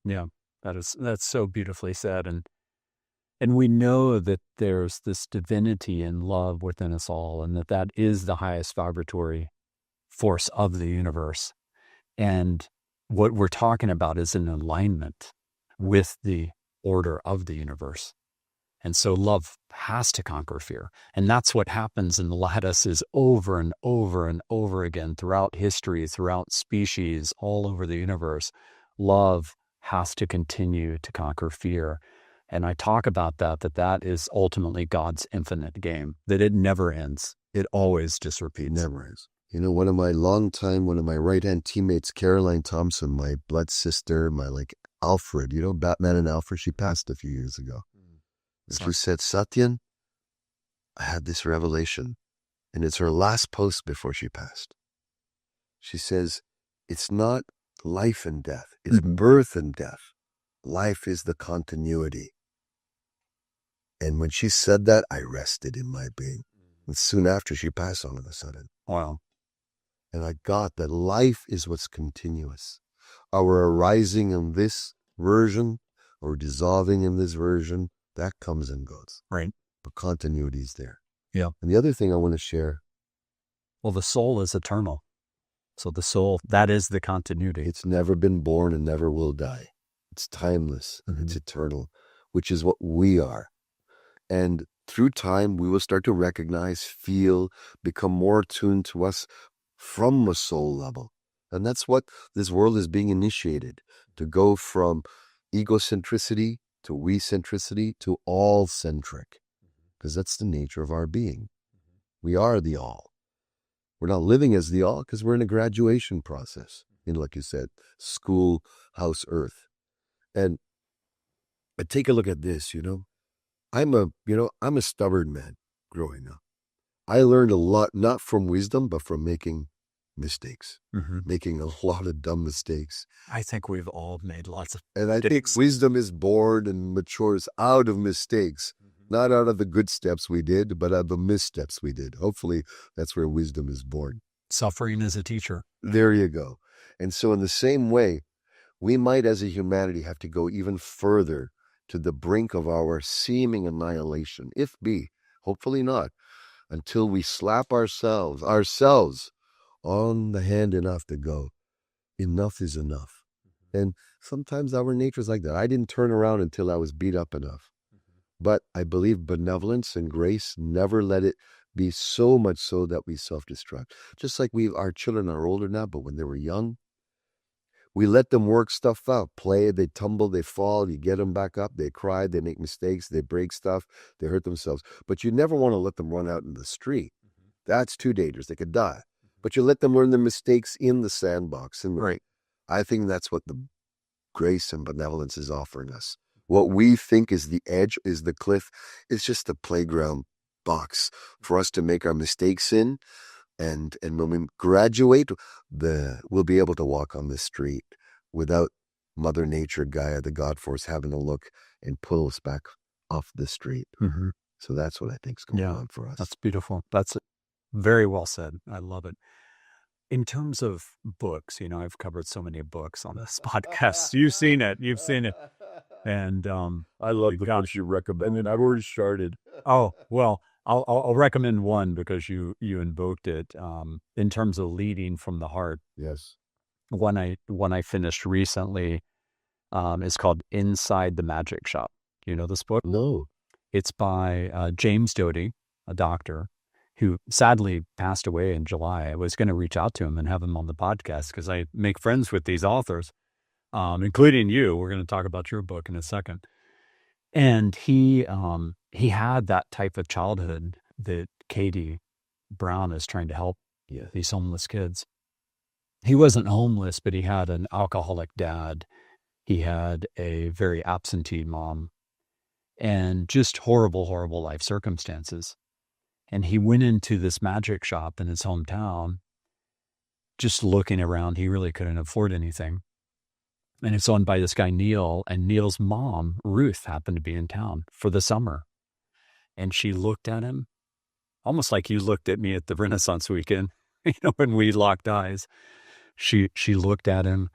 Yeah, that's so beautifully said. And we know that there's this divinity and love within us all, and that is the highest vibratory force of the universe. And what we're talking about is an alignment with the order of the universe. And so love has to conquer fear. And that's what happens in the lattices over and over and over again throughout history, throughout species, all over the universe. Love has to continue to conquer fear. And I talk about that is ultimately God's infinite game, that it never ends. It always just repeats. Never ends. You know, one of my right-hand teammates, Caroline Thompson, my blood sister, Alfred, Batman and Alfred, she passed a few years ago. And she said, Satyen, I had this revelation, and it's her last post before she passed. She says, it's not life and death, it's birth and death. Life is the continuity. And when she said that, I rested in my being. And soon after, she passed all of a sudden. Wow. And I got that life is what's continuous. Our arising in this version or dissolving in this version, that comes and goes. Right. But continuity is there. Yeah. And the other thing I want to share. Well, the soul is eternal. So the soul, that is the continuity. It's never been born and never will die. It's timeless and it's eternal, which is what we are. And through time, we will start to recognize, feel, become more attuned to us from a soul level. And that's what this world is being initiated, to go from egocentricity to we-centricity to all-centric, because that's the nature of our being. We are the all. We're not living as the all because we're in a graduation process, like you said, school, house, earth. And I take a look at this, I'm a stubborn man growing up. I learned a lot, not from wisdom, but from making mistakes, making a lot of dumb mistakes. I think we've all made lots of. And I think wisdom is born and matures out of mistakes, not out of the good steps we did, but out of the missteps we did. Hopefully that's where wisdom is born. Suffering is a teacher. There you go. And so in the same way, we might as a humanity have to go even further to the brink of our seeming annihilation, if be, hopefully not, until we slap ourselves on the hand enough to go, enough is enough. And sometimes our nature is like that. I didn't turn around until I was beat up enough. But I believe benevolence and grace, never let it be so much so that we self-destruct. Just like our children are older now, but when they were young, we let them work stuff out, play, they tumble, they fall, you get them back up, they cry, they make mistakes, they break stuff, they hurt themselves. But you never want to let them run out in the street. That's too dangerous. They could die. But you let them learn their mistakes in the sandbox. And Right. I think that's what the grace and benevolence is offering us. What we think is the edge, is the cliff, it's just a playground box for us to make our mistakes in. And when we graduate, we'll be able to walk on the street without Mother Nature, Gaia, the God Force, having to look and pull us back off the street. Mm-hmm. So that's what I think is going on for us. That's beautiful. That's very well said. I love it. In terms of books, I've covered so many books on this podcast. You've seen it. And I love the books you recommended. I've already started. Oh, well, I'll recommend one because you invoked it. In terms of leading from the heart. Yes. One I finished recently is called Inside the Magic Shop. You know this book? No. It's by James Doty, a doctor who sadly passed away in July. I was going to reach out to him and have him on the podcast because I make friends with these authors, including you. We're going to talk about your book in a second. And he had that type of childhood that Katie Brown is trying to help these homeless kids. He wasn't homeless, but he had an alcoholic dad. He had a very absentee mom and just horrible, horrible life circumstances. And he went into this magic shop in his hometown, just looking around. He really couldn't afford anything. And it's owned by this guy, Neil, and Neil's mom, Ruth, happened to be in town for the summer. And she looked at him almost like you looked at me at the Renaissance weekend, when we locked eyes. She looked at him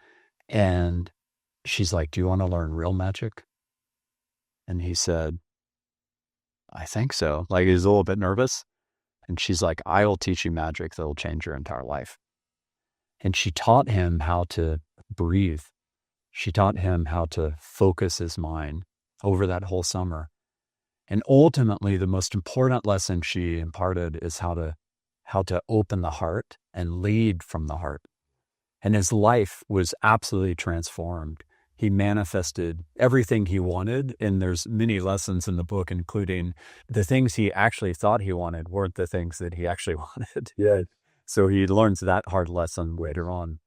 and she's like, "Do you want to learn real magic?" And he said, "I think so." Like, he's a little bit nervous. And she's like, "I will teach you magic that will change your entire life." And she taught him how to breathe. She taught him how to focus his mind over that whole summer. And ultimately, the most important lesson she imparted is how to open the heart and lead from the heart. And his life was absolutely transformed. He manifested everything he wanted, and there's many lessons in the book, including the things he actually thought he wanted weren't the things that he actually wanted. Yeah. So he learns that hard lesson later on.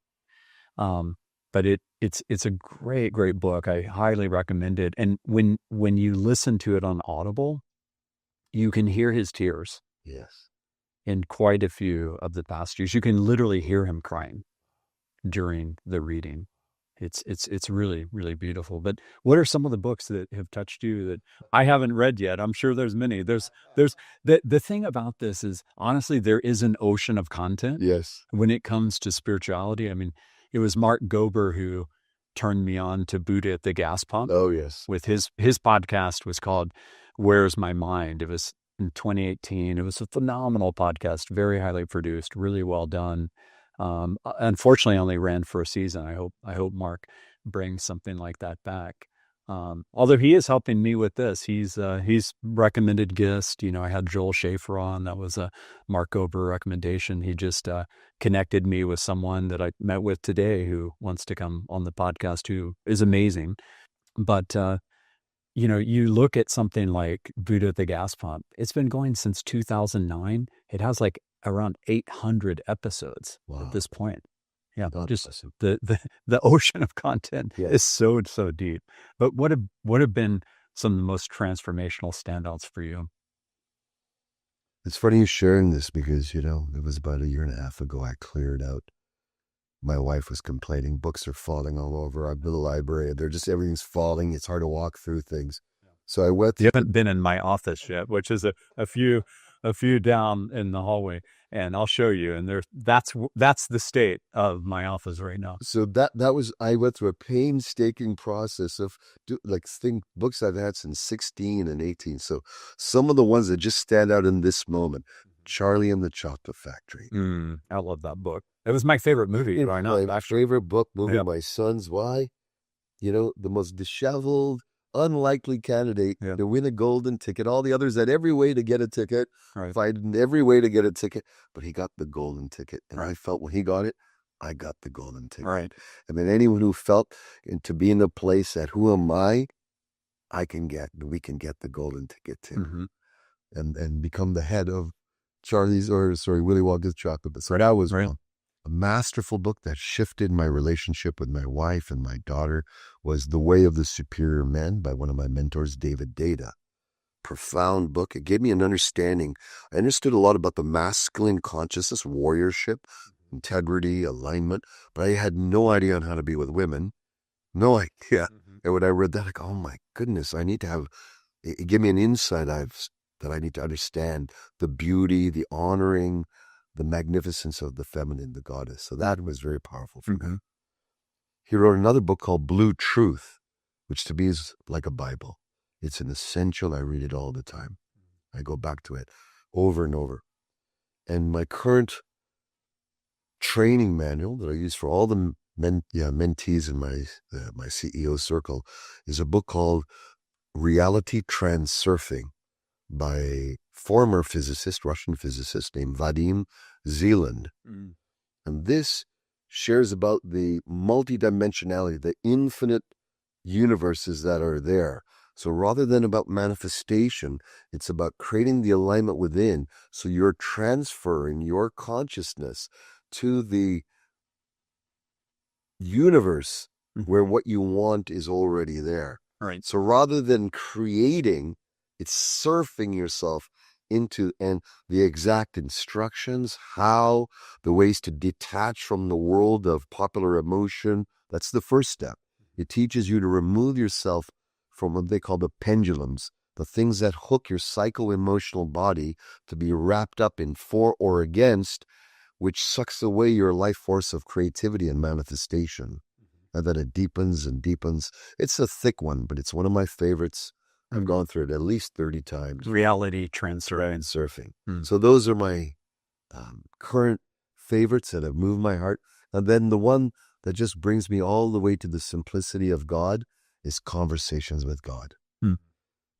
But it's a great, great book. I highly recommend it. And when you listen to it on Audible, you can hear his tears. Yes. In quite a few of the passages. You can literally hear him crying during the reading. It's really, really beautiful. But what are some of the books that have touched you that I haven't read yet? I'm sure there's many. There's the thing about this is, honestly, there is an ocean of content. Yes. When it comes to spirituality. I mean, it was Mark Gober who turned me on to Buddha at the gas pump. Oh, yes. With his podcast was called Where's My Mind? It was in 2018. It was a phenomenal podcast, very highly produced, really well done. Unfortunately, only ran for a season. I hope Mark brings something like that back. Although he is helping me with this, he's recommended guest. I had Joel Schaefer on. That was a Mark Gober recommendation. He just connected me with someone that I met with today who wants to come on the podcast, who is amazing. But you look at something like Buddha at the Gas Pump. It's been going since 2009. It has like around 800 episodes at this point. Yeah, God just bless him. the ocean of content Yes. is so deep. But what have been some of the most transformational standouts for you? It's funny you sharing this because, it was about a year and a half ago I cleared out. My wife was complaining, books are falling all over our little library. Everything's falling. It's hard to walk through things. So I went through. You haven't been in my office yet, which is a few down in the hallway, and I'll show you. And that's the state of my office right now. So I went through a painstaking process of books I've had since 16 and 18. So some of the ones that just stand out in this moment, Charlie and the Chocolate Factory. I love that book. It was my favorite movie. It's my favorite movie. Yep. My son's. Why? The most disheveled, unlikely candidate to win a golden ticket. All the others had every way to get a ticket, fighting every way to get a ticket, but he got the golden ticket. And I felt when he got it, I got the golden ticket. Right. And then anyone who felt to be in a place that who am I we can get the golden ticket too. Mm-hmm. And become the head of Willy Wonka's chocolate. So that was a masterful book that shifted my relationship with my wife and my daughter was The Way of the Superior Man by one of my mentors, David Data. profound book. It gave me an understanding. I understood a lot about the masculine consciousness, warriorship, integrity, alignment, but I had no idea on how to be with women. No idea. And when I read that, I go, oh my goodness, I need to have, it gave me an insight that I need to understand the beauty, the honoring, the magnificence of the feminine, the goddess. So that was very powerful for me. He wrote another book called Blue Truth, which to me is like a Bible. It's an essential. I read it all the time. I go back to it over and over. And my current training manual that I use for all the mentees in my CEO circle is a book called Reality Transurfing by a former physicist, Russian physicist named Vadim Zeland. And this shares about the multidimensionality, the infinite universes that are there. So rather than about manifestation, it's about creating the alignment within. So you're transferring your consciousness to the universe where what you want is already there. Right. So rather than creating, it's surfing yourself into and the exact instructions, how, the ways to detach from the world of popular emotion. That's the first step. It teaches you to remove yourself from what they call the pendulums, the things that hook your psycho-emotional body to be wrapped up in for or against, which sucks away your life force of creativity and manifestation. And then it deepens and deepens. It's a thick one, but it's one of my favorites. I've gone through it at least 30 times. Reality Transurfing. So those are my current favorites that have moved my heart. And then the one that just brings me all the way to the simplicity of God is Conversations with God.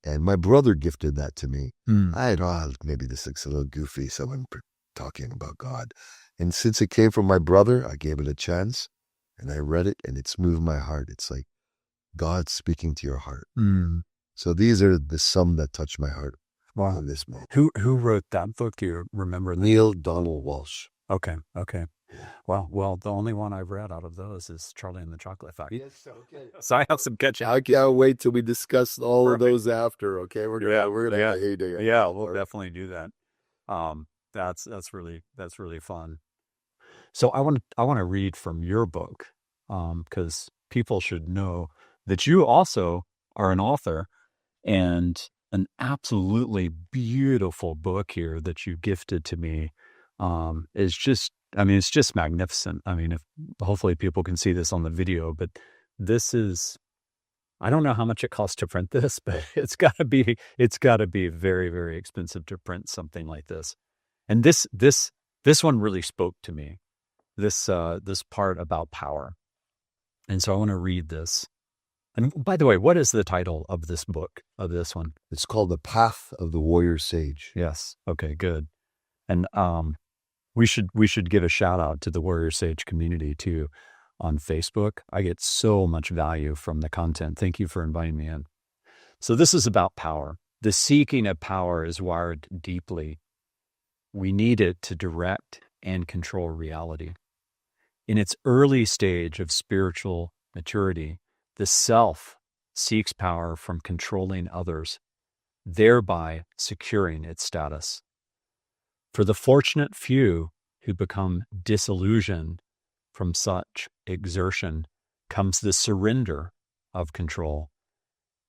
And my brother gifted that to me. I had, maybe this looks a little goofy, someone talking about God. And since it came from my brother, I gave it a chance. And I read it, and it's moved my heart. It's like God speaking to your heart. So these are the some that touch my heart. Wow. In this moment. Who wrote that book? Do you remember? Neil Donald Walsh. Okay. Wow. Well, the only one I've read out of those is Charlie and the Chocolate Factory. Yes, okay. So I have some catching. I can't wait till we discuss all of those after. Okay, we're gonna have a heyday. Yeah, we'll definitely do that. That's really fun. So I want to read from your book, because people should know that you also are an author, and an absolutely beautiful book here that you gifted to me is just, it's just magnificent. Hopefully people can see this on the video, but this is, I don't know how much it costs to print this, but it's got to be very, very expensive to print something like this. And this one really spoke to me. This part about power. And so I want to read this. And by the way, what is the title of this book, of this one? It's called The Path of the Warrior Sage. Yes. Okay, good. And we should give a shout out to the Warrior Sage community too on Facebook. I get so much value from the content. Thank you for inviting me in. So this is about power. The seeking of power is wired deeply. We need it to direct and control reality. In its early stage of spiritual maturity, the self seeks power from controlling others, thereby securing its status. For the fortunate few who become disillusioned from such exertion comes the surrender of control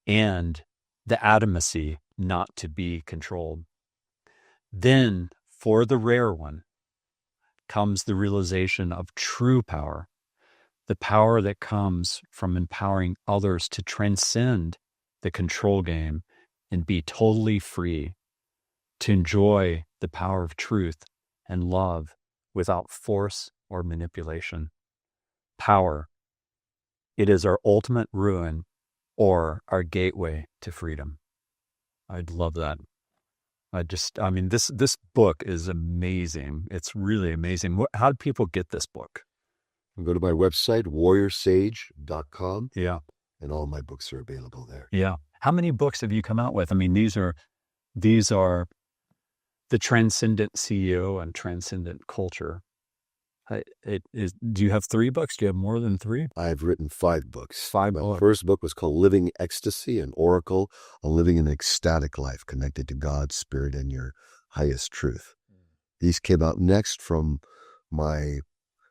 and the adamancy not to be controlled. Then, for the rare one, comes the realization of true power, the power that comes from empowering others to transcend the control game and be totally free, to enjoy the power of truth and love without force or manipulation. Power, it is our ultimate ruin or our gateway to freedom. I'd love that. This book is amazing. It's really amazing. How do people get this book? Go to my website, warriorsage.com. Yeah. And all my books are available there. Yeah. How many books have you come out with? These are the Transcendent CEO and Transcendent Culture. Do you have 3 books? Do you have more than 3? I've written 5 books. 5 My books. first book was called Living Ecstasy, an oracle on living an ecstatic life connected to God, spirit, and your highest truth. These came out next from my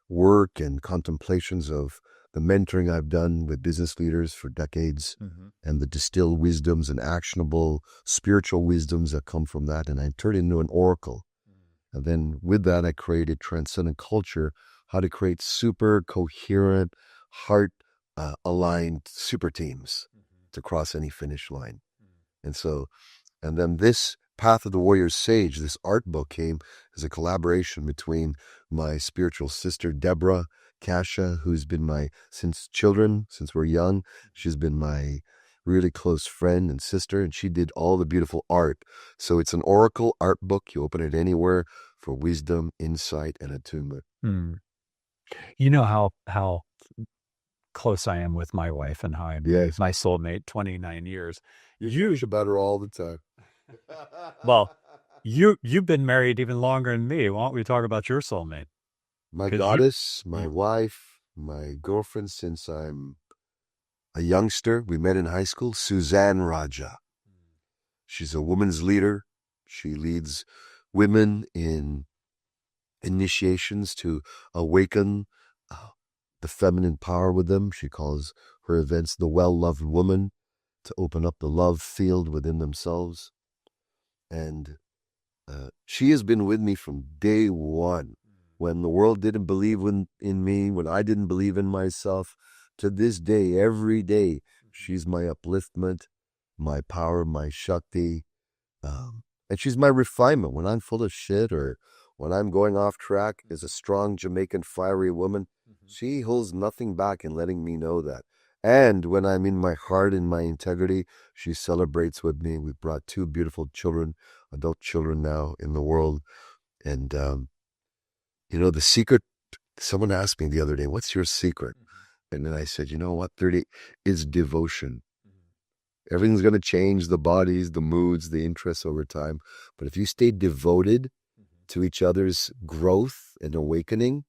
work and contemplations of the mentoring I've done with business leaders for decades, and the distilled wisdoms and actionable spiritual wisdoms that come from that. And I turned it into an oracle. And then with that, I created Transcendent Culture, how to create super coherent, heart aligned super teams to cross any finish line. And then this Path of the Warrior Sage, this art book, came as a collaboration between my spiritual sister, Deborah Kasha, who's been since we're young. She's been my really close friend and sister, and she did all the beautiful art. So it's an oracle art book. You open it anywhere for wisdom, insight, and attunement. You know how close I am with my wife and how I'm my soulmate, 29 years. You wish about her all the time. Well, you've been married even longer than me. Why don't we talk about your soulmate? My goddess, my wife, my girlfriend since I'm a youngster. We met in high school, Suzanne Raja. She's a woman's leader. She leads women in initiations to awaken the feminine power with them. She calls her events the well-loved woman, to open up the love field within themselves. And she has been with me from day one, when the world didn't believe in me, when I didn't believe in myself. To this day, every day, she's my upliftment, my power, my Shakti. And she's my refinement. When I'm full of shit or when I'm going off track, as a strong Jamaican fiery woman, she holds nothing back in letting me know that. And when I'm in my heart and my integrity, she celebrates with me. We've brought 2 beautiful children, adult children now in the world. And, the secret, someone asked me the other day, what's your secret? And then I said, you know what, 30 is devotion. Everything's going to change, the bodies, the moods, the interests over time. But if you stay devoted to each other's growth and awakening,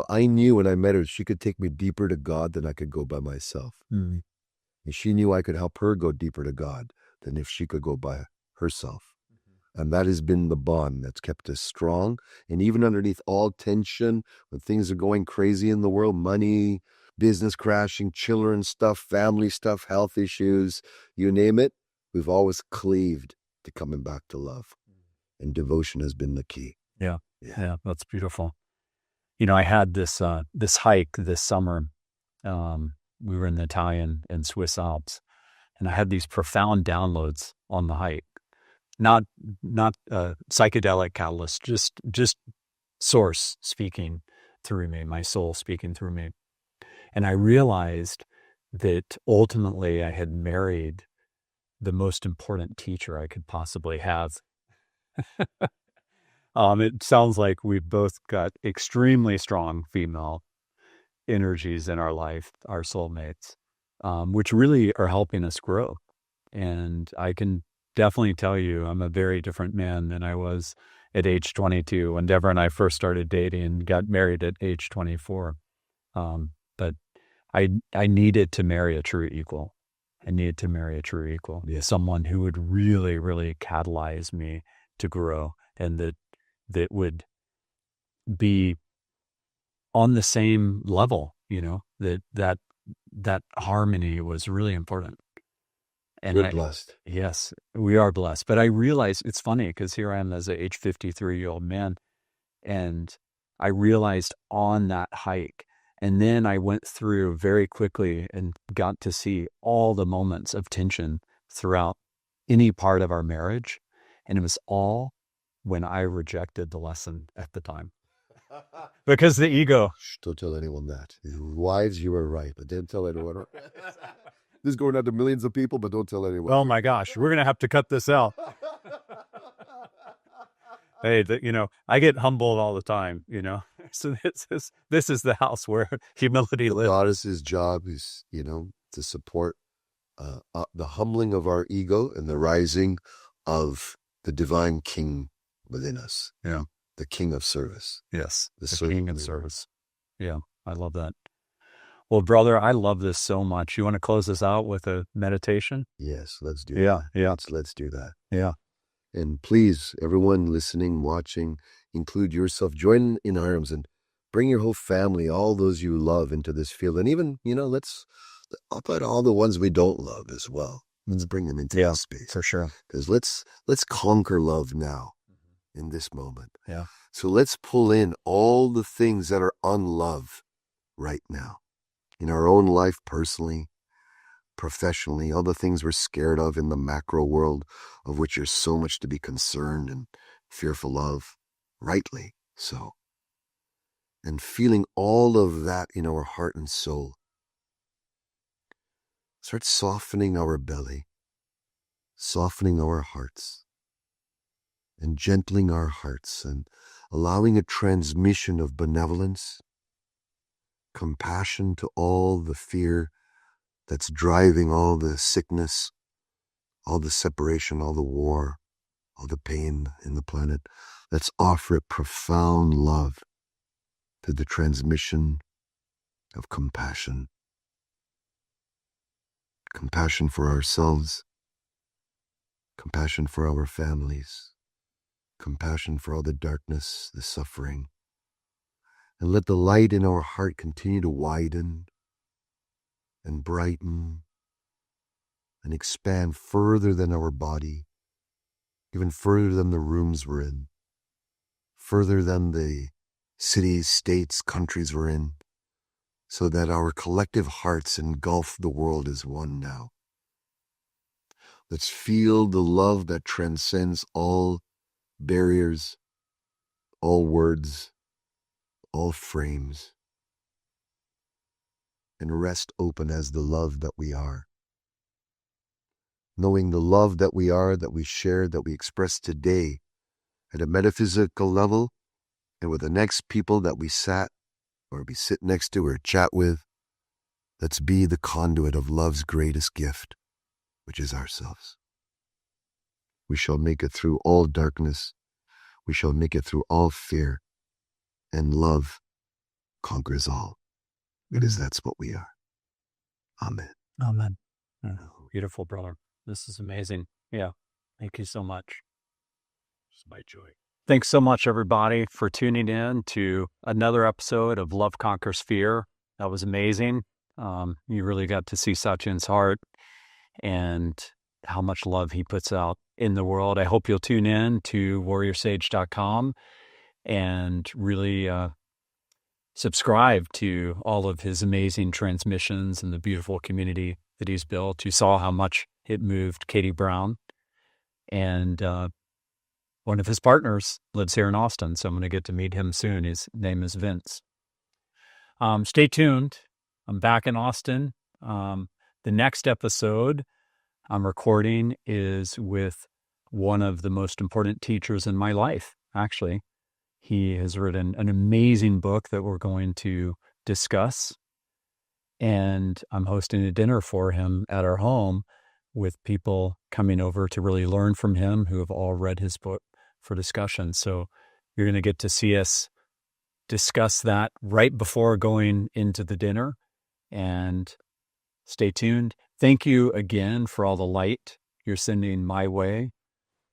I knew when I met her, she could take me deeper to God than I could go by myself. And she knew I could help her go deeper to God than if she could go by herself. And that has been the bond that's kept us strong. And even underneath all tension, when things are going crazy in the world, money, business crashing, children stuff, family stuff, health issues, you name it, we've always cleaved to coming back to love. And devotion has been the key. Yeah, that's beautiful. I had this hike this summer. We were in the Italian and Swiss Alps, and I had these profound downloads on the hike. Not psychedelic catalyst, just source speaking through me, my soul speaking through me. And I realized that ultimately I had married the most important teacher I could possibly have. It sounds like we've both got extremely strong female energies in our life, our soulmates, which really are helping us grow. And I can definitely tell you, I'm a very different man than I was at age 22 when Deborah and I first started dating and got married at age 24. But I needed to marry a true equal. Someone who would really, really catalyze me to grow, and that would be on the same level, that harmony was really important. And we're blessed. Yes, we are blessed. But I realized, it's funny because here I am as an age 53-year-old man, and I realized on that hike, and then I went through very quickly and got to see all the moments of tension throughout any part of our marriage. And it was all when I rejected the lesson at the time. Because the ego. Shh, don't tell anyone that. Wives, you were right, but don't tell anyone. This is going out to millions of people, but don't tell anyone. Oh my gosh, we're going to have to cut this out. Hey, I get humbled all the time, So this is the house where humility lives. The goddess's job is, to support the humbling of our ego and the rising of the divine king within us. Yeah. the king of service. Yes, The the servant king in leader. service. Yeah, I love that. Well, brother, I love this so much. You want to close this out with a meditation? Yes, let's do Yeah, that. yeah, Let's do that. yeah. And please, everyone listening, watching, include yourself, join in arms and bring your whole family, all those you love into this field. And even, I'll put all the ones we don't love as well. Let's bring them into this space. For sure. Because let's conquer love now in this moment. Yeah. So let's pull in all the things that are unloved right now in our own life, personally, professionally, all the things we're scared of in the macro world, of which there's so much to be concerned and fearful of, rightly so. And feeling all of that in our heart and soul. Start softening our belly, softening our hearts, and gentling our hearts, and allowing a transmission of benevolence, compassion to all the fear that's driving all the sickness, all the separation, all the war, all the pain in the planet. Let's offer it profound love to the transmission of compassion. Compassion for ourselves, compassion for our families, compassion for all the darkness, the suffering. And let the light in our heart continue to widen and brighten and expand further than our body, even further than the rooms we're in, further than the cities, states, countries we're in, so that our collective hearts engulf the world as one now. Let's feel the love that transcends all barriers, all words, all frames, and rest open as the love that we are. Knowing the love that we are, that we share, that we express today at a metaphysical level, and with the next people that we sat or we sit next to or chat with, let's be the conduit of love's greatest gift, which is ourselves. We shall make it through all darkness. We shall make it through all fear, and love conquers all, because that's what we are. Amen. Amen. Beautiful, brother. This is amazing. Yeah. Thank you so much. It's my joy. Thanks so much, everybody, for tuning in to another episode of Love Conquers Fear. That was amazing. You really got to see Satyen's heart and how much love he puts out in the world. I hope you'll tune in to warriorsage.com and really subscribe to all of his amazing transmissions and the beautiful community that he's built. You saw how much it moved Katie Brown. And one of his partners lives here in Austin, so I'm going to get to meet him soon. His name is Vince. Stay tuned. I'm back in Austin. The next episode I'm recording is with one of the most important teachers in my life, actually. He has written an amazing book that we're going to discuss, and I'm hosting a dinner for him at our home with people coming over to really learn from him who have all read his book for discussion. So you're going to get to see us discuss that right before going into the dinner, and stay tuned. Thank you again for all the light you're sending my way.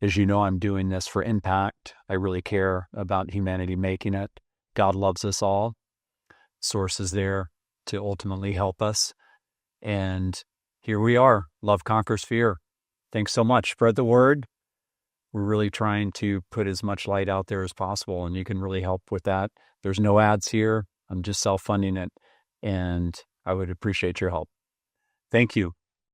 As you know, I'm doing this for impact. I really care about humanity making it. God loves us all. Source is there to ultimately help us. And here we are. Love conquers fear. Thanks so much. Spread the word. We're really trying to put as much light out there as possible, and you can really help with that. There's no ads here. I'm just self-funding it, and I would appreciate your help. Thank you.